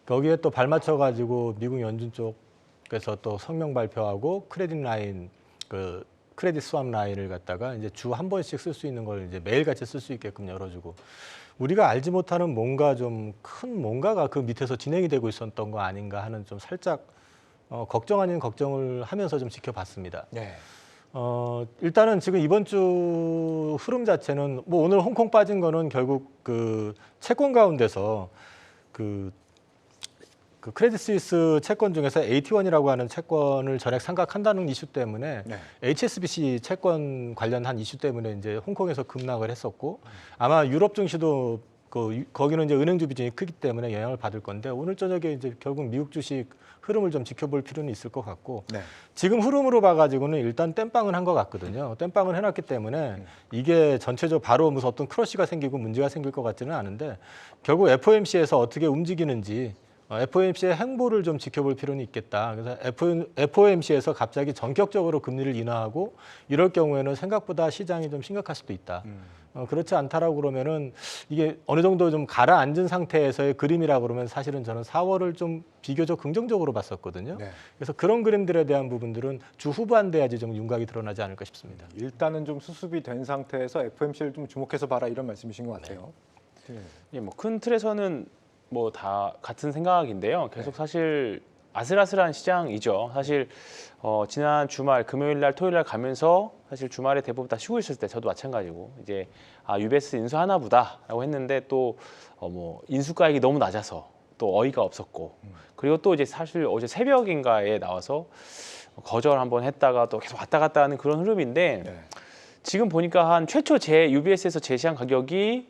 거기에 또 발맞춰 가지고 미국 연준 쪽에서 또 성명 발표하고 크레딧 라인 그 크레딧 스왑 라인을 갖다가 이제 주 한 번씩 쓸 수 있는 걸 이제 매일같이 쓸 수 있게끔 열어주고 우리가 알지 못하는 뭔가 좀 큰 뭔가가 그 밑에서 진행이 되고 있었던 거 아닌가 하는 좀 살짝 걱정 아닌 걱정을 하면서 좀 지켜봤습니다. 네. 일단은 지금 이번 주 흐름 자체는 뭐 오늘 홍콩 빠진 거는 결국 그 채권 가운데서 그 크레딧 스위스 채권 중에서 AT1이라고 하는 채권을 전액 상각한다는 이슈 때문에 네. HSBC 채권 관련한 이슈 때문에 이제 홍콩에서 급락을 했었고 아마 유럽 증시도 거기는 이제 은행주 비중이 크기 때문에 영향을 받을 건데 오늘 저녁에 이제 결국 미국 주식 흐름을 좀 지켜볼 필요는 있을 것 같고 네. 지금 흐름으로 봐가지고는 일단 땜빵은 한 것 같거든요. 땜빵을 해놨기 때문에 이게 전체적으로 바로 무슨 어떤 크러쉬가 생기고 문제가 생길 것 같지는 않은데 결국 FOMC에서 어떻게 움직이는지 FOMC의 행보를 좀 지켜볼 필요는 있겠다. 그래서 FOMC에서 갑자기 전격적으로 금리를 인하하고 이럴 경우에는 생각보다 시장이 좀 심각할 수도 있다. 그렇지 않다라고 그러면은 이게 어느 정도 좀 가라앉은 상태에서의 그림이라 그러면 사실은 저는 4월을 좀 비교적 긍정적으로 봤었거든요. 네. 그래서 그런 그림들에 대한 부분들은 주 후반 돼야지 좀 윤곽이 드러나지 않을까 싶습니다. 일단은 좀 수습이 된 상태에서 FOMC를 좀 주목해서 봐라 이런 말씀이신 것 같아요. 예, 뭐 큰 틀에서는 뭐 다 같은 생각인데요. 계속 사실 아슬아슬한 시장이죠. 사실 지난 주말 금요일 날 토요일 날 가면서 사실 주말에 대부분 다 쉬고 있을 때 저도 마찬가지고 이제 UBS 인수 하나 보다라고 했는데 또 뭐 인수가액이 너무 낮아서 또 어이가 없었고 그리고 또 이제 사실 어제 새벽인가에 나와서 거절 한번 했다가 또 계속 왔다 갔다 하는 그런 흐름인데 네. 지금 보니까 한 최초 UBS에서 제시한 가격이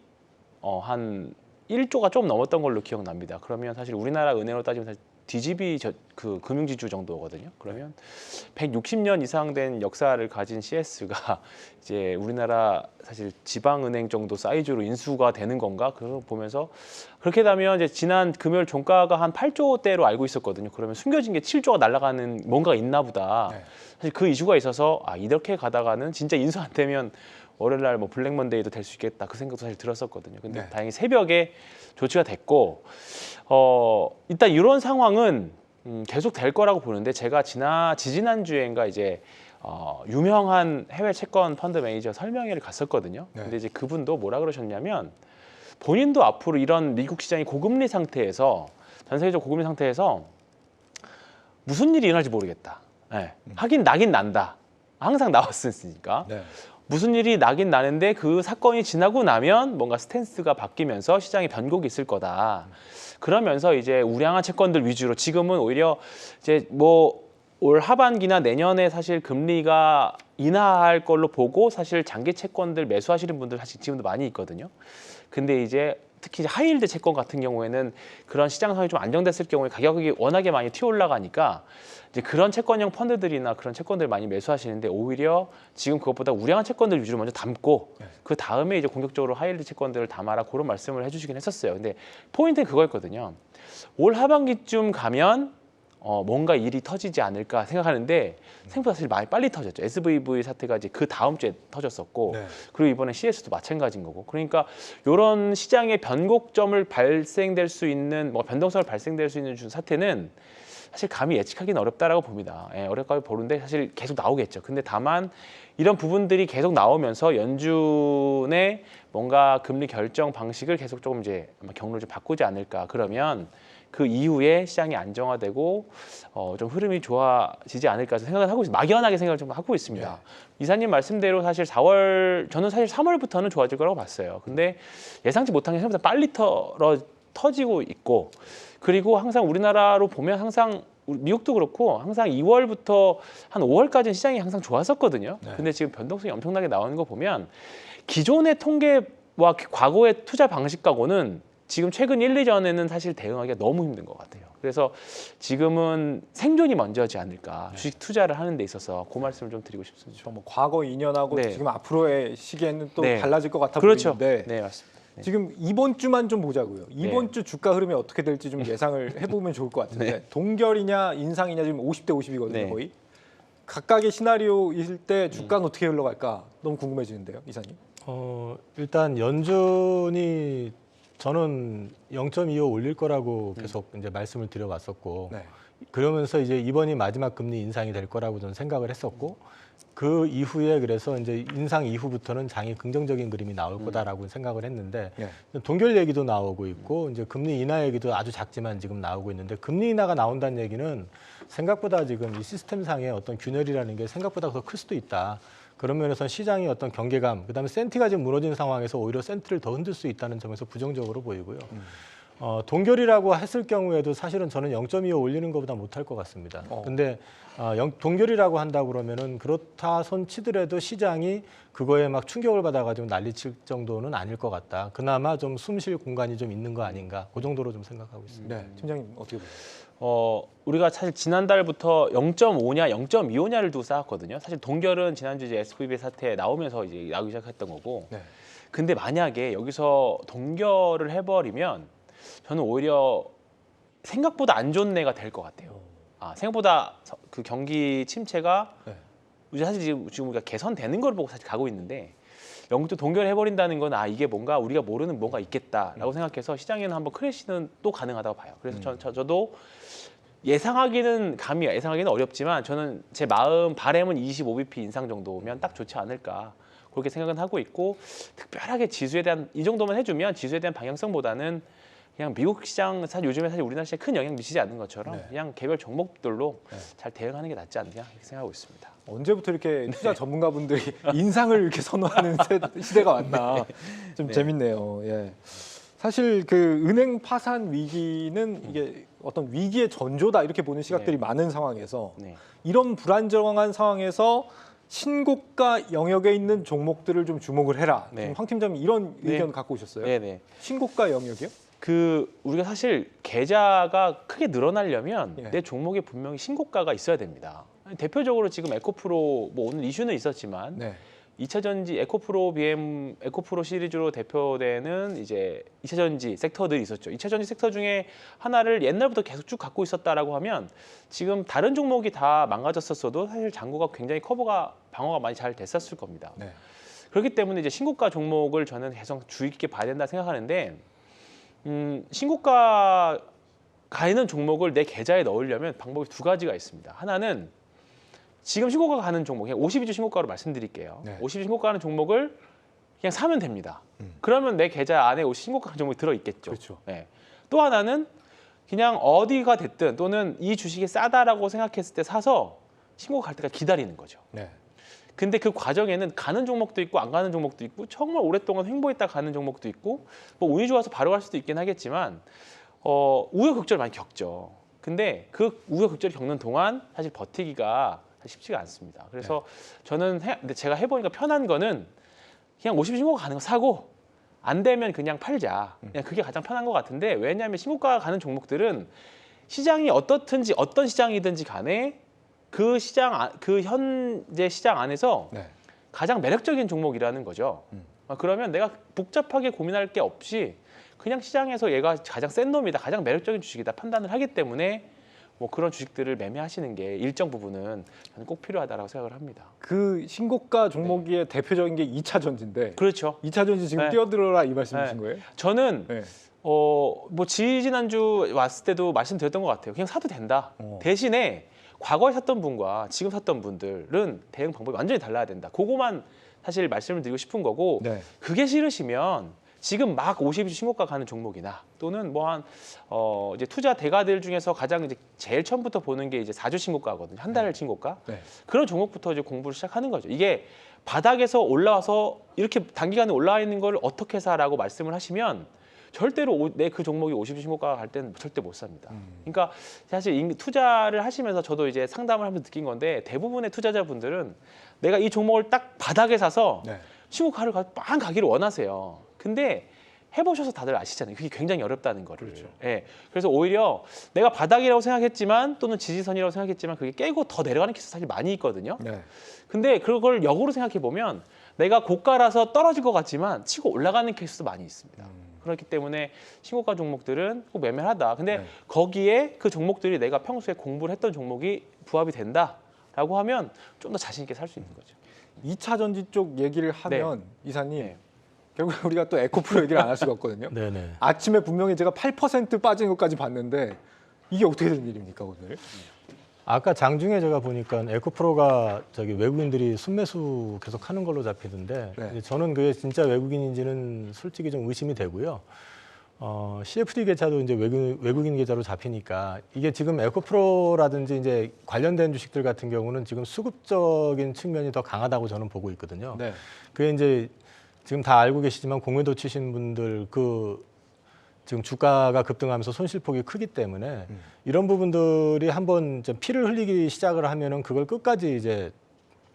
한 1조가 좀 넘었던 걸로 기억납니다. 그러면 사실 우리나라 은행으로 따지면 사실 DGB 그 금융지주 정도거든요. 그러면 160년 이상 된 역사를 가진 CS가 이제 우리나라 사실 지방은행 정도 사이즈로 인수가 되는 건가? 그걸 보면서 그렇게 되면 이제 지난 금요일 종가가 한 8조대로 알고 있었거든요. 그러면 숨겨진 게 7조가 날아가는 뭔가가 있나 보다. 네. 사실 그 이슈가 있어서 이렇게 가다가는 진짜 인수 안 되면 월요일 날 뭐 블랙 먼데이도 될 수 있겠다 그 생각도 사실 들었었거든요. 근데 네. 다행히 새벽에 조치가 됐고 일단 이런 상황은 계속 될 거라고 보는데 제가 지지난주에인가 이제 유명한 해외 채권 펀드 매니저 설명회를 갔었거든요. 네. 근데 이제 그분도 뭐라 그러셨냐면 본인도 앞으로 이런 미국 시장이 고금리 상태에서 전 세계적 고금리 상태에서 무슨 일이 일어날지 모르겠다. 네. 하긴 나긴 난다. 항상 나왔으니까. 네. 무슨 일이 나긴 나는데 그 사건이 지나고 나면 뭔가 스탠스가 바뀌면서 시장에 변곡이 있을 거다. 그러면서 이제 우량한 채권들 위주로 지금은 오히려 이제 뭐 올 하반기나 내년에 사실 금리가 인하할 걸로 보고 사실 장기 채권들 매수하시는 분들 사실 지금도 많이 있거든요. 근데 이제 특히 이제 하이힐드 채권 같은 경우에는 그런 시장 상황이 좀 안정됐을 경우에 가격이 워낙에 많이 튀어 올라가니까 이제 그런 채권형 펀드들이나 그런 채권들 많이 매수하시는데 오히려 지금 그것보다 우량한 채권들 위주로 먼저 담고 그 다음에 이제 공격적으로 하이힐드 채권들을 담아라 그런 말씀을 해주시긴 했었어요. 근데 포인트는 그거였거든요. 올 하반기쯤 가면 뭔가 일이 터지지 않을까 생각하는데 생각보다 사실 많이 빨리 터졌죠. SVB 사태가 이제 그 다음 주에 터졌었고 네. 그리고 이번에 CS도 마찬가지인 거고. 그러니까 이런 시장의 변곡점을 발생될 수 있는 뭐 변동성을 발생될 수 있는 사태는 사실 감히 예측하기는 어렵다라고 봅니다. 어렵다고 보는데 사실 계속 나오겠죠. 근데 다만 이런 부분들이 계속 나오면서 연준의 뭔가 금리 결정 방식을 계속 조금 이제 아마 경로를 좀 바꾸지 않을까. 그러면 그 이후에 시장이 안정화되고 좀 흐름이 좋아지지 않을까 생각을 하고 있습니다. 막연하게 생각을 좀 하고 있습니다. 네. 이사님 말씀대로 사실 4월 저는 사실 3월부터는 좋아질 거라고 봤어요. 근데 예상치 못한 게 생각보다 빨리 터지고 있고 그리고 항상 우리나라로 보면 항상 미국도 그렇고 항상 2월부터 한 5월까지는 시장이 항상 좋았었거든요. 네. 근데 지금 변동성이 엄청나게 나오는 거 보면 기존의 통계와 과거의 투자 방식하고는 지금 최근 1, 2년에는 사실 대응하기가 너무 힘든 것 같아요. 그래서 지금은 생존이 먼저지 않을까. 주식 투자를 하는 데 있어서 그 말씀을 좀 드리고 싶습니다. 뭐 과거 2년하고 네. 지금 앞으로의 시기에는 또 네. 달라질 것 같아 그렇죠. 보이는데 네, 맞습니다. 네. 지금 이번 주만 좀 보자고요. 이번 주 주가 흐름이 어떻게 될지 좀 예상을 해보면 좋을 것 같은데 네. 동결이냐 인상이냐 지금 50대 50이거든요 네. 거의. 각각의 시나리오일 때 주가는 어떻게 흘러갈까 너무 궁금해지는데요, 이사님. 일단 연준이 저는 0.25 올릴 거라고 계속 이제 말씀을 드려왔었고 네. 그러면서 이제 이번이 마지막 금리 인상이 될 거라고 저는 생각을 했었고 그 이후에 그래서 이제 인상 이후부터는 장이 긍정적인 그림이 나올 거다라고 생각을 했는데 네. 동결 얘기도 나오고 있고 이제 금리 인하 얘기도 아주 작지만 지금 나오고 있는데 금리 인하가 나온다는 얘기는 생각보다 지금 이 시스템상의 어떤 균열이라는 게 생각보다 더 클 수도 있다. 그런 면에서 시장이 어떤 경계감, 그다음에 센티가 지금 무너진 상황에서 오히려 센티를 더 흔들 수 있다는 점에서 부정적으로 보이고요. 동결이라고 했을 경우에도 사실은 저는 0.25 올리는 것보다 못할 것 같습니다. 근데 동결이라고 한다고 그러면은 그렇다 손 치더라도 시장이 그거에 막 충격을 받아가지고 난리칠 정도는 아닐 것 같다. 그나마 좀 숨 쉴 공간이 좀 있는 거 아닌가. 그 정도로 좀 생각하고 있습니다. 네, 팀장님 어떻게 보세요? 우리가 사실 지난달부터 0.5냐 0.25냐를 두고 쌓았거든요. 사실 동결은 지난주 이제 SVB 사태 나오면서 이제 나오기 시작했던 거고. 네. 근데 만약에 여기서 동결을 해버리면 저는 오히려 생각보다 안 좋은 애가 될 것 같아요. 생각보다 그 경기 침체가 네. 사실 지금 우리가 개선되는 걸 보고 사실 가고 있는데 영국도 동결해버린다는 건 이게 뭔가 우리가 모르는 뭔가 있겠다라고 생각해서 시장에는 한번 크래시는 또 가능하다고 봐요. 그래서 저도 예상하기는 어렵지만 저는 제 바램은 25bp 인상 정도면 딱 좋지 않을까 그렇게 생각은 하고 있고 특별하게 지수에 대한 이 정도만 해주면 지수에 대한 방향성보다는 그냥 미국 시장 사실 요즘에 사실 우리나라 시장에 큰 영향 미치지 않는 것처럼 그냥 개별 종목들로 잘 대응하는 게 낫지 않느냐 이렇게 생각하고 있습니다. 언제부터 이렇게 투자 전문가분들이 인상을 이렇게 선호하는 시대가 왔나 좀 재밌네요. 예. 사실 그 은행 파산 위기는 이게 어떤 위기의 전조다 이렇게 보는 시각들이 많은 상황에서 이런 불안정한 상황에서 신고가 영역에 있는 종목들을 좀 주목을 해라. 지금 황 팀장님 이런 의견 갖고 오셨어요? 네네. 신고가 영역이요? 우리가 사실 계좌가 크게 늘어나려면 예. 내 종목에 분명히 신고가가 있어야 됩니다. 대표적으로 지금 에코프로 뭐 오늘 이슈는 있었지만 네. 2차 전지 에코프로 에코프로 시리즈로 대표되는 이제 2차 전지 섹터들이 있었죠. 2차 전지 섹터 중에 하나를 옛날부터 계속 쭉 갖고 있었다라고 하면 지금 다른 종목이 다 망가졌었어도 사실 잔고가 굉장히 방어가 많이 잘 됐었을 겁니다. 네. 그렇기 때문에 이제 신고가 종목을 저는 계속 주의 깊게 봐야 된다 생각하는데 신고가 가 있는 종목을 내 계좌에 넣으려면 방법이 두 가지가 있습니다. 하나는 지금 신고가 가는 종목, 그냥 52주 신고가로 말씀드릴게요. 네. 52주 신고가 가는 종목을 그냥 사면 됩니다. 그러면 내 계좌 안에 신고가 가는 종목이 들어있겠죠. 그렇죠. 네. 또 하나는 그냥 어디가 됐든 또는 이 주식이 싸다라고 생각했을 때 사서 신고가 갈 때까지 기다리는 거죠. 네. 근데 그 과정에는 가는 종목도 있고 안 가는 종목도 있고 정말 오랫동안 횡보했다 가는 종목도 있고 뭐 운이 좋아서 바로 갈 수도 있긴 하겠지만 우여곡절 많이 겪죠. 근데 그 우여곡절을 겪는 동안 사실 버티기가 쉽지가 않습니다. 그래서 저는 근데 제가 해보니까 편한 거는 그냥 50 신고가 가는 거 사고 안 되면 그냥 팔자. 그냥 그게 가장 편한 것 같은데 왜냐하면 신고가 가는 종목들은 시장이 어떻든지 어떤 시장이든지 간에 그 시장 그 현재 시장 안에서 네. 가장 매력적인 종목이라는 거죠. 그러면 내가 복잡하게 고민할 게 없이 그냥 시장에서 얘가 가장 센 놈이다, 가장 매력적인 주식이다 판단을 하기 때문에 뭐 그런 주식들을 매매하시는 게 일정 부분은 저는 꼭 필요하다라고 생각을 합니다. 그 신고가 종목의 대표적인 게 2차 전지인데 그렇죠. 2차 전지 지금 네. 뛰어들어라 이 말씀이신 네. 거예요? 저는 네. 뭐 지지난주 왔을 때도 말씀드렸던 것 같아요. 그냥 사도 된다. 대신에 과거에 샀던 분과 지금 샀던 분들은 대응 방법이 완전히 달라야 된다. 그거만 사실 말씀을 드리고 싶은 거고 네. 그게 싫으시면 지금 막 52주 신고가 가는 종목이나 또는 뭐 한 이제 투자 대가들 중에서 가장 이제 제일 처음부터 보는 게 이제 4주 신고가거든요. 한 달 신고가. 네. 그런 종목부터 이제 공부를 시작하는 거죠. 이게 바닥에서 올라와서 이렇게 단기간에 올라와 있는 걸 어떻게 사라고 말씀을 하시면 절대로 내 그 종목이 50주 신고가가 갈 때는 절대 못 삽니다. 그러니까 사실 투자를 하시면서 저도 이제 상담을 하면서 느낀 건데 대부분의 투자자분들은 내가 이 종목을 딱 바닥에 사서 네. 신고가를 빵 가기를 원하세요. 근데 해보셔서 다들 아시잖아요. 그게 굉장히 어렵다는 거를. 그렇죠. 예. 그래서 오히려 내가 바닥이라고 생각했지만 또는 지지선이라고 생각했지만 그게 깨고 더 내려가는 케이스 사실 많이 있거든요. 네. 근데 그걸 역으로 생각해 보면 내가 고가라서 떨어질 것 같지만 치고 올라가는 케이스도 많이 있습니다. 그렇기 때문에 신고가 종목들은 꼭 매매하다. 근데 네. 거기에 그 종목들이 내가 평소에 공부를 했던 종목이 부합이 된다라고 하면 좀 더 자신 있게 살 수 있는 거죠. 2차 전지 쪽 얘기를 하면 이사님 네. 결국 우리가 또 에코프로 얘기를 안 할 수가 없거든요. 네네. 아침에 분명히 제가 8% 빠진 것까지 봤는데 이게 어떻게 된 일입니까 오늘? 아까 장중에 제가 보니까 에코프로가 저기 외국인들이 순매수 계속 하는 걸로 잡히던데 네. 이제 저는 그게 진짜 외국인인지는 솔직히 좀 의심이 되고요. CFD 계좌도 이제 외국인 계좌로 잡히니까 이게 지금 에코프로라든지 이제 관련된 주식들 같은 경우는 지금 수급적인 측면이 더 강하다고 저는 보고 있거든요. 네. 그게 이제 지금 다 알고 계시지만 공매도 치신 분들 지금 주가가 급등하면서 손실폭이 크기 때문에 이런 부분들이 한번 이제 피를 흘리기 시작을 하면은 그걸 끝까지 이제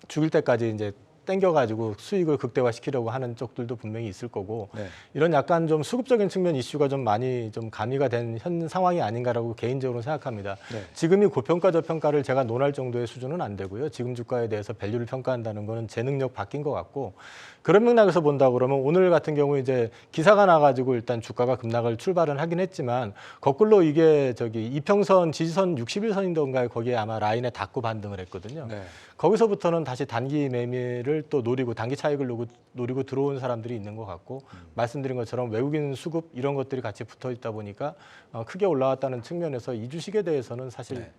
죽일 때까지 이제 땡겨가지고 수익을 극대화시키려고 하는 쪽들도 분명히 있을 거고 네. 이런 약간 좀 수급적인 측면 이슈가 좀 많이 좀 가미가 된 현 상황이 아닌가라고 개인적으로 생각합니다. 네. 지금이 고평가 저평가를 제가 논할 정도의 수준은 안 되고요. 지금 주가에 대해서 밸류를 평가한다는 거는 제 능력 바뀐 것 같고 그런 맥락에서 본다 그러면 오늘 같은 경우 이제 기사가 나가지고 일단 주가가 급락을 출발은 하긴 했지만 거꾸로 이게 저기 이평선 지지선 61선인던가에 거기에 아마 라인에 닿고 반등을 했거든요. 네. 거기서부터는 다시 단기 매매를 또 노리고 단기 차익을 노리고 들어온 사람들이 있는 것 같고 말씀드린 것처럼 외국인 수급 이런 것들이 같이 붙어 있다 보니까 크게 올라왔다는 측면에서 이 주식에 대해서는 사실 네.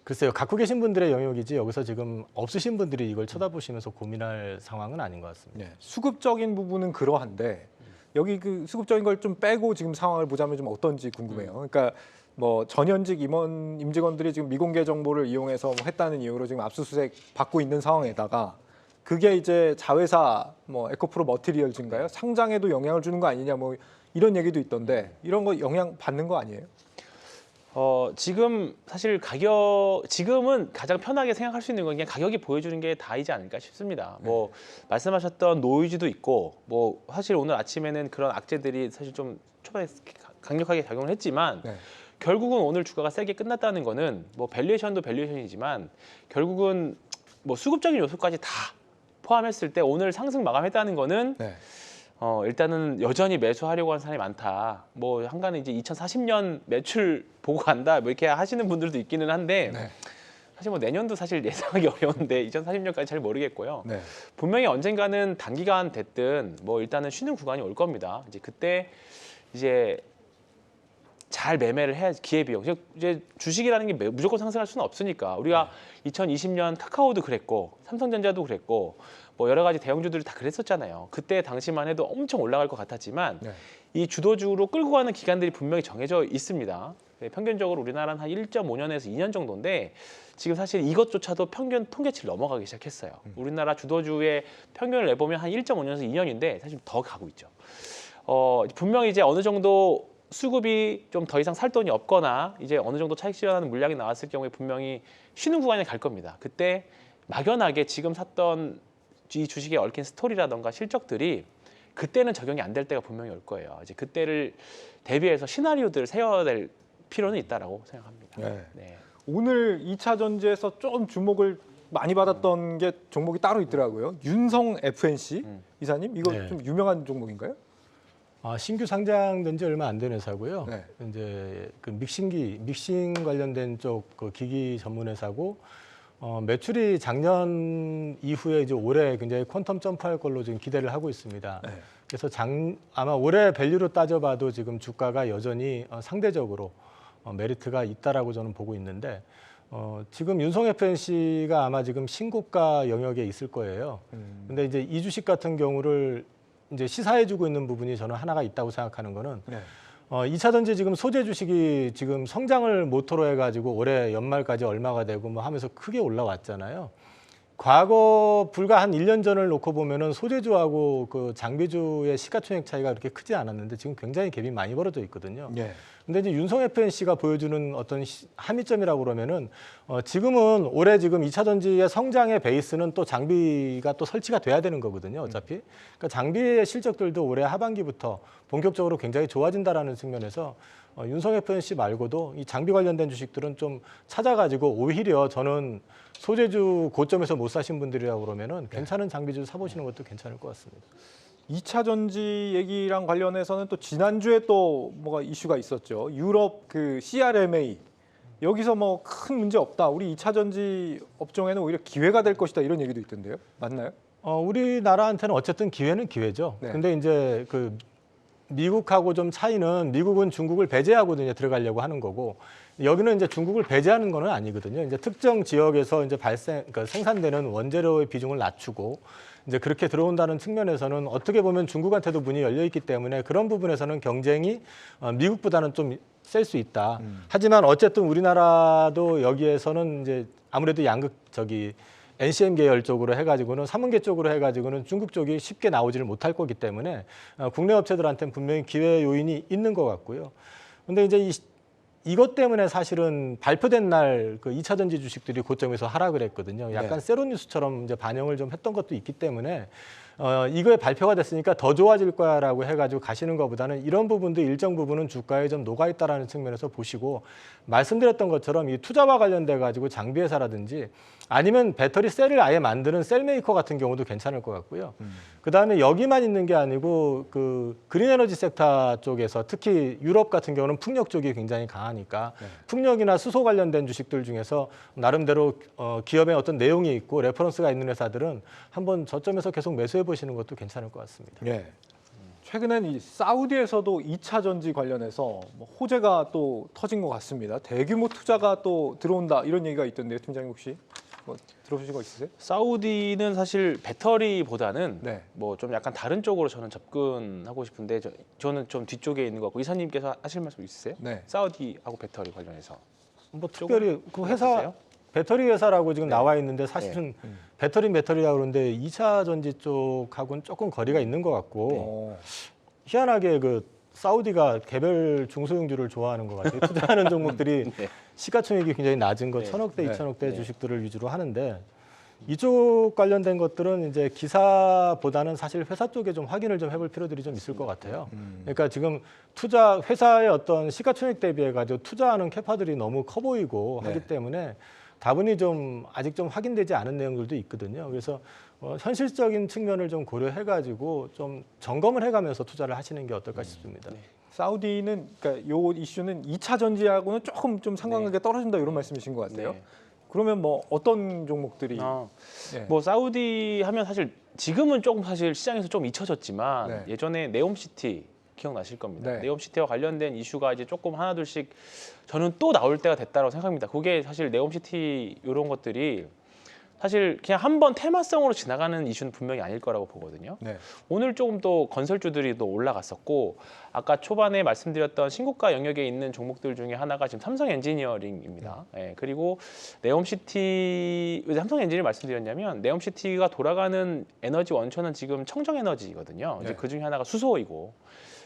글쎄요 갖고 계신 분들의 영역이지 여기서 지금 없으신 분들이 이걸 쳐다보시면서 고민할 상황은 아닌 것 같습니다. 네. 수급적인 부분은 그러한데 여기 그 수급적인 걸 좀 빼고 지금 상황을 보자면 좀 어떤지 궁금해요. 그러니까 뭐 전현직 임직원들이 지금 미공개 정보를 이용해서 뭐 했다는 이유로 지금 압수수색 받고 있는 상황에다가 그게 이제 자회사 뭐 에코프로 머티리얼즈인가요? 상장에도 영향을 주는 거 아니냐 뭐 이런 얘기도 있던데 이런 거 영향 받는 거 아니에요? 지금 사실 지금은 가장 편하게 생각할 수 있는 건 그냥 가격이 보여주는 게 다이지 않을까 싶습니다. 뭐 말씀하셨던 노이즈도 있고 뭐 사실 오늘 아침에는 그런 악재들이 사실 좀 초반에 강력하게 작용을 했지만 네. 결국은 오늘 주가가 세게 끝났다는 거는 뭐 밸류에이션도 밸류에이션이지만 결국은 뭐 수급적인 요소까지 다 포함했을 때 오늘 상승 마감했다는 거는 네. 일단은 여전히 매수하려고 하는 사람이 많다. 뭐 한간에 이제 2040년 매출 보고 간다. 뭐 이렇게 하시는 분들도 있기는 한데 네. 사실 뭐 내년도 사실 예상하기 어려운데 2040년까지 잘 모르겠고요. 네. 분명히 언젠가는 단기간 됐든 뭐 일단은 쉬는 구간이 올 겁니다. 이제 그때 이제 잘 매매를 해야지 기회비용. 이제 주식이라는 게 무조건 상승할 수는 없으니까 우리가 2020년 카카오도 그랬고 삼성전자도 그랬고 뭐 여러 가지 대형주들이 다 그랬었잖아요. 그때 당시만 해도 엄청 올라갈 것 같았지만 네. 이 주도주로 끌고 가는 기간들이 분명히 정해져 있습니다. 평균적으로 우리나라는 한 1.5년에서 2년 정도인데 지금 사실 이것조차도 평균 통계치를 넘어가기 시작했어요. 우리나라 주도주의 평균을 내보면 한 1.5년에서 2년인데 사실 더 가고 있죠. 분명히 이제 어느 정도 수급이 좀 더 이상 살 돈이 없거나 이제 어느 정도 차익 실현하는 물량이 나왔을 경우에 분명히 쉬는 구간에 갈 겁니다. 그때 막연하게 지금 샀던 이 주식에 얽힌 스토리라던가 실적들이 그때는 적용이 안 될 때가 분명히 올 거예요. 이제 그때를 대비해서 시나리오들을 세워야 될 필요는 있다라고 생각합니다. 네. 네. 오늘 2차 전지에서 좀 주목을 많이 받았던 게 종목이 따로 있더라고요. 윤성 FNC 이사님, 이거 네. 좀 유명한 종목인가요? 신규 상장된 지 얼마 안 된 회사고요. 네. 이제 그 믹싱 관련된 쪽 그 기기 전문 회사고 매출이 작년 이후에 이제 올해 굉장히 퀀텀 점프할 걸로 지금 기대를 하고 있습니다. 네. 그래서 아마 올해 밸류로 따져봐도 지금 주가가 여전히 상대적으로 메리트가 있다라고 저는 보고 있는데 지금 윤성 FNC가 아마 지금 신고가 영역에 있을 거예요. 근데 이제 이 주식 같은 경우를 이제 시사해주고 있는 부분이 저는 하나가 있다고 생각하는 거는 네. 2차 전지 지금 소재 주식이 지금 성장을 모토로 해가지고 올해 연말까지 얼마가 되고 뭐 하면서 크게 올라왔잖아요. 과거 불과 한 1년 전을 놓고 보면은 소재주하고 그 장비주의 시가총액 차이가 그렇게 크지 않았는데 지금 굉장히 갭이 많이 벌어져 있거든요. 네. 근데 이제 윤성 FNC가 보여주는 어떤 함의점이라고 그러면은 지금은 올해 지금 2차 전지의 성장의 베이스는 또 장비가 또 설치가 돼야 되는 거거든요. 어차피. 그러니까 장비의 실적들도 올해 하반기부터 본격적으로 굉장히 좋아진다라는 측면에서 윤성 FNC 말고도 이 장비 관련된 주식들은 좀 찾아가지고 오히려 저는 소재주 고점에서 못 사신 분들이라고 그러면은 괜찮은 장비주 사보시는 것도 괜찮을 것 같습니다. 2차 전지 얘기랑 관련해서는 또 지난주에 또 뭐가 이슈가 있었죠. 유럽 그 CRMA 여기서 뭐 큰 문제 없다. 우리 2차 전지 업종에는 오히려 기회가 될 것이다. 이런 얘기도 있던데요. 맞나요? 우리나라한테는 어쨌든 기회는 기회죠. 네. 근데 이제 그 미국하고 좀 차이는 미국은 중국을 배제하고 이제 들어가려고 하는 거고 여기는 이제 중국을 배제하는 거는 아니거든요. 이제 특정 지역에서 이제 그러니까 생산되는 원재료의 비중을 낮추고 이제 그렇게 들어온다는 측면에서는 어떻게 보면 중국한테도 문이 열려 있기 때문에 그런 부분에서는 경쟁이 미국보다는 좀 셀 수 있다. 하지만 어쨌든 우리나라도 여기에서는 이제 아무래도 NCM 계열 쪽으로 해가지고는 삼은계 쪽으로 해가지고는 중국 쪽이 쉽게 나오지를 못할 거기 때문에 국내 업체들한테는 분명히 기회 요인이 있는 것 같고요. 근데 이제 이것 때문에 사실은 발표된 날 그 2차 전지 주식들이 고점에서 하락을 했거든요. 약간 세로뉴스처럼 이제 반영을 좀 했던 것도 있기 때문에 이거에 발표가 됐으니까 더 좋아질 거야라고 해가지고 가시는 것보다는 이런 부분도 일정 부분은 주가에 좀 녹아 있다라는 측면에서 보시고 말씀드렸던 것처럼 이 투자와 관련돼 가지고 장비 회사라든지 아니면 배터리 셀을 아예 만드는 셀 메이커 같은 경우도 괜찮을 것 같고요. 그다음에 여기만 있는 게 아니고 그 그린 에너지 섹터 쪽에서 특히 유럽 같은 경우는 풍력 쪽이 굉장히 강하니까 풍력이나 수소 관련된 주식들 중에서 나름대로 기업의 어떤 내용이 있고 레퍼런스가 있는 회사들은 한번 저점에서 계속 매수해 보시는 것도 괜찮을 것 같습니다. 네. 최근엔 이 사우디에서도 2차 전지 관련해서 뭐 호재가 또 터진 것 같습니다. 대규모 투자가 또 들어온다 이런 얘기가 있던데요, 팀장님 혹시 뭐 들어보신 거 있으세요? 사우디는 사실 배터리보다는 네. 뭐 좀 약간 다른 쪽으로 저는 접근하고 싶은데 저는 좀 뒤쪽에 있는 것 같고 이사님께서 하실 말씀 있으세요? 네. 사우디하고 배터리 관련해서 뭐 특별히 그 회사 어떠세요? 배터리 회사라고 지금 나와 있는데 사실은 배터리라고 그러는데 2차 전지 쪽하고는 조금 거리가 있는 것 같고 희한하게 그 사우디가 개별 중소형주를 좋아하는 것 같아요. 투자하는 종목들이 시가총액이 굉장히 낮은 거 1,000억대, 네. 2,000억대 주식들을 위주로 하는데 이쪽 관련된 것들은 이제 기사보다는 사실 회사 쪽에 좀 확인을 좀 해볼 필요들이 좀 있을 것 같아요. 그러니까 지금 회사의 어떤 시가총액 대비해 가지고 투자하는 캐파들이 너무 커 보이고 하기 때문에 다분히 좀 아직 좀 확인되지 않은 내용들도 있거든요. 그래서 현실적인 측면을 좀 고려해 가지고 좀 점검을 해가면서 투자를 하시는 게 어떨까 싶습니다. 사우디는 그러니까 요 이슈는 2차 전지하고는 조금 좀 상관관계가 떨어진다 이런 말씀이신 것 같아요. 네. 그러면 뭐 어떤 종목들이 예. 뭐 사우디 하면 사실 지금은 조금 사실 시장에서 좀 잊혀졌지만 네. 예전에 네옴시티 기억나실 겁니다. 네. 네옴시티와 관련된 이슈가 이제 조금 하나둘씩 저는 또 나올 때가 됐다고 생각합니다. 그게 사실 네옴시티 이런 것들이 사실 그냥 한번 테마성으로 지나가는 이슈는 분명히 아닐 거라고 보거든요. 네. 오늘 조금 또 건설주들이 또 올라갔었고 아까 초반에 말씀드렸던 신고가 영역에 있는 종목들 중에 하나가 지금 삼성 엔지니어링입니다. 예, 그리고 네옴시티 왜 삼성 엔지니어링 말씀드렸냐면 네옴시티가 돌아가는 에너지 원천은 지금 청정에너지거든요. 이제 네. 그 중에 하나가 수소이고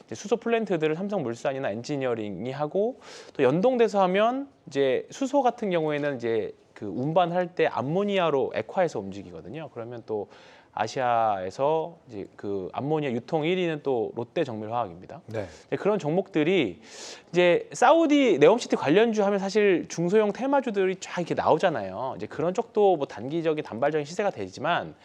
이제 수소 플랜트들을 삼성물산이나 엔지니어링이 하고 또 연동돼서 하면 이제 수소 같은 경우에는 이제 그 운반할 때 암모니아로 액화해서 움직이거든요. 그러면 또 아시아에서 이제 그 암모니아 유통 1위는 또 롯데 정밀화학입니다. 네. 그런 종목들이 이제 사우디 네옴시티 관련주 하면 사실 중소형 테마주들이 쫙 이렇게 나오잖아요. 이제 그런 쪽도 뭐 단기적인 단발적인 시세가 되지만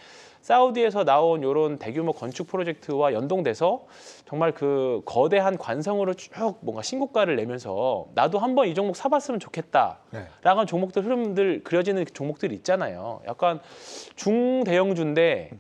사우디에서 나온 이런 대규모 건축 프로젝트와 연동돼서 정말 그 거대한 관성으로 쭉 뭔가 신고가를 내면서 나도 한번 이 종목 사봤으면 좋겠다라는 종목들 흐름들 그려지는 종목들이 있잖아요. 약간 중대형주인데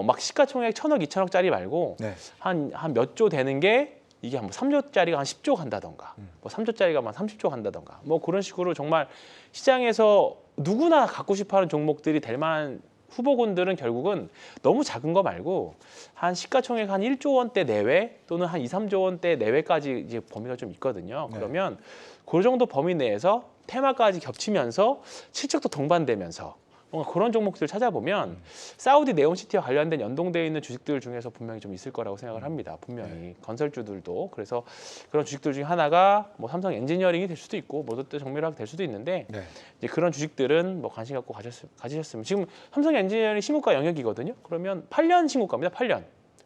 막 시가총액 1,000억, 2,000억짜리 말고 네. 한 몇 조 되는 게 이게 한 3조짜리가 한 10조 간다던가 뭐 3조짜리가 한 30조 간다던가 뭐 그런 식으로 정말 시장에서 누구나 갖고 싶어하는 종목들이 될 만한 후보군들은 결국은 너무 작은 거 말고 한 시가총액 한 1조 원대 내외 또는 한 2, 3조 원대 내외까지 이제 범위가 좀 있거든요. 네. 그러면 그 정도 범위 내에서 테마까지 겹치면서 실적도 동반되면서 뭔가 그런 종목들 찾아보면 사우디 네옴시티와 관련된 연동되어 있는 주식들 중에서 분명히 좀 있을 거라고 생각을 합니다. 분명히 건설주들도 그래서 그런 주식들 중에 하나가 뭐 삼성 엔지니어링이 될 수도 있고 뭐 롯데 정밀화학 될 수도 있는데 네. 이제 그런 주식들은 뭐 관심 갖고 가지셨으면 지금 삼성 엔지니어링 신고가 영역이거든요. 그러면 8년 신고가입니다.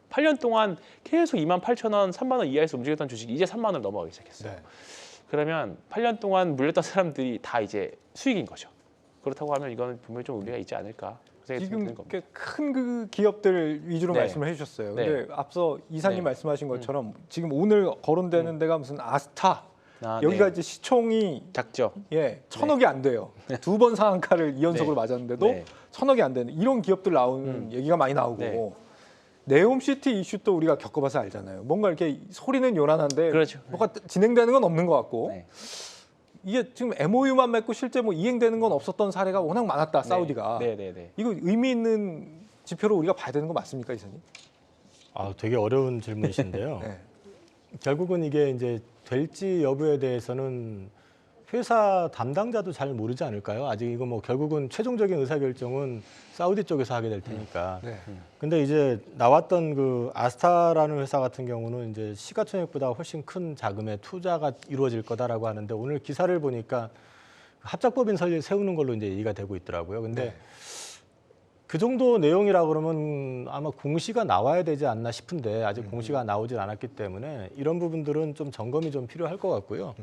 8년 동안 계속 28,000원, 3만 원 이하에서 움직였던 주식이 이제 3만 원을 넘어가기 시작했어요. 네. 그러면 8년 동안 물렸던 사람들이 다 이제 수익인 거죠. 그렇다고 하면 이거는 분명히 좀 의미가 있지 않을까 생각이 드는 지금 겁니다. 큰 그 기업들 위주로 네. 말씀을 해주셨어요. 네. 근데 앞서 이사님 네. 말씀하신 것처럼 지금 오늘 거론되는 데가 무슨 아스타 아, 여기가 네. 이제 시총이 작죠. 1,000억이 안 돼요. 2번 상한가를 2연속으로 네. 맞았는데도 네. 1,000억이 안 되는 이런 기업들 나오는 얘기가 많이 나오고 네. 네옴시티 이슈도 우리가 겪어봐서 알잖아요. 뭔가 이렇게 소리는 요란한데 그렇죠. 뭐가 진행되는 건 없는 것 같고 네. 이게 지금 MOU만 맺고 실제 뭐 이행되는 건 없었던 사례가 워낙 많았다. 사우디가. 네. 이거 의미 있는 지표로 우리가 봐야 되는 거 맞습니까, 이사님? 아, 되게 어려운 질문이신데요. 네. 결국은 이게 이제 될지 여부에 대해서는 회사 담당자도 잘 모르지 않을까요? 아직 이거 뭐 결국은 최종적인 의사결정은 사우디 쪽에서 하게 될 테니까. 네. 근데 이제 나왔던 그 아스타라는 회사 같은 경우는 이제 시가총액보다 훨씬 큰 자금의 투자가 이루어질 거다라고 하는데 오늘 기사를 보니까 합작법인 세우는 걸로 이제 얘기가 되고 있더라고요. 근데 네. 그 정도 내용이라 그러면 아마 공시가 나와야 되지 않나 싶은데 아직 공시가 나오질 않았기 때문에 이런 부분들은 좀 점검이 좀 필요할 것 같고요.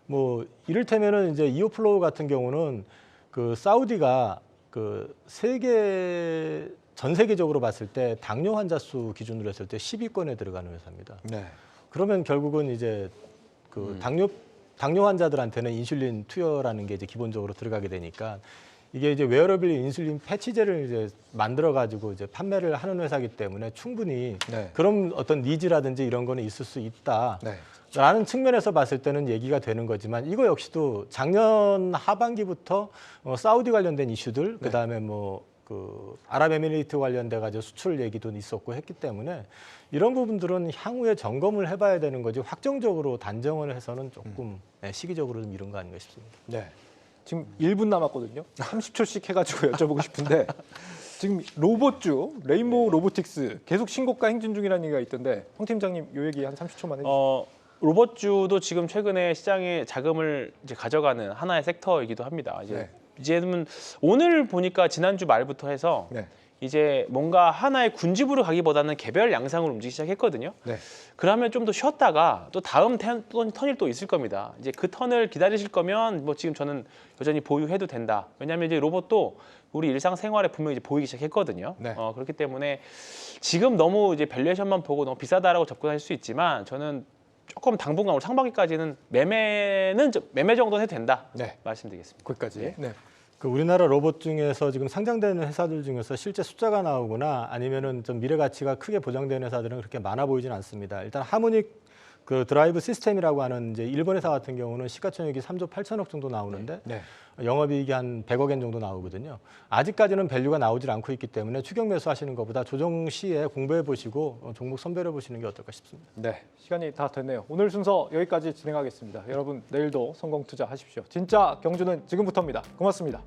뭐 이를테면은 이제 이오플로우 같은 경우는 그 사우디가 그 전 세계적으로 봤을 때 당뇨 환자 수 기준으로 했을 때 10위권에 들어가는 회사입니다. 네. 그러면 결국은 이제 그 당뇨 환자들한테는 인슐린 투여라는 게 이제 기본적으로 들어가게 되니까 이게 이제 웨어러블 인슐린 패치제를 이제 만들어 가지고 이제 판매를 하는 회사이기 때문에 충분히 네. 그런 어떤 니즈라든지 이런 거는 있을 수 있다. 네. 라는 측면에서 봤을 때는 얘기가 되는 거지만 이거 역시도 작년 하반기부터 사우디 관련된 이슈들 그다음에 뭐 그 아랍에미리트 관련돼 가지고 수출 얘기도 있었고 했기 때문에 이런 부분들은 향후에 점검을 해봐야 되는 거지 확정적으로 단정을 해서는 조금 시기적으로 좀 이른 거 아닌가 싶습니다. 네. 지금 1분 남았거든요. 30초씩 해가지고 여쭤보고 싶은데 지금 로봇주 레인보우 로보틱스 계속 신고가 행진 중이라는 얘기가 있던데 황 팀장님 요 얘기 한 30초만 해주세요. 로봇주도 지금 최근에 시장에 자금을 이제 가져가는 하나의 섹터이기도 합니다. 이제는 오늘 보니까 지난주 말부터 해서 네. 이제 뭔가 하나의 군집으로 가기보다는 개별 양상으로 움직이기 시작했거든요. 네. 그러면 좀 더 쉬었다가 또 다음 턴이 또 있을 겁니다. 이제 그 턴을 기다리실 거면 뭐 지금 저는 여전히 보유해도 된다. 왜냐하면 이제 로봇도 우리 일상생활에 분명히 이제 보이기 시작했거든요. 네. 그렇기 때문에 지금 너무 이제 밸류에이션만 보고 너무 비싸다라고 접근할 수 있지만 저는 조금 당분간 상반기까지는 매매 정도는 해도 된다. 네. 말씀드리겠습니다. 거기까지. 예. 네. 그 우리나라 로봇 중에서 지금 상장되는 회사들 중에서 실제 숫자가 나오거나 아니면은 좀 미래 가치가 크게 보장되는 회사들은 그렇게 많아 보이지는 않습니다. 일단 하모닉 그 드라이브 시스템이라고 하는 이제 일본 회사 같은 경우는 시가총액이 3조 8천억 정도 나오는데 네. 영업이익이 한 100억 엔 정도 나오거든요. 아직까지는 밸류가 나오질 않고 있기 때문에 추격 매수하시는 것보다 조정 시에 공부해 보시고 종목 선별해 보시는 게 어떨까 싶습니다. 네, 시간이 다 됐네요. 오늘 순서 여기까지 진행하겠습니다. 여러분 내일도 성공 투자하십시오. 진짜 경주는 지금부터입니다. 고맙습니다.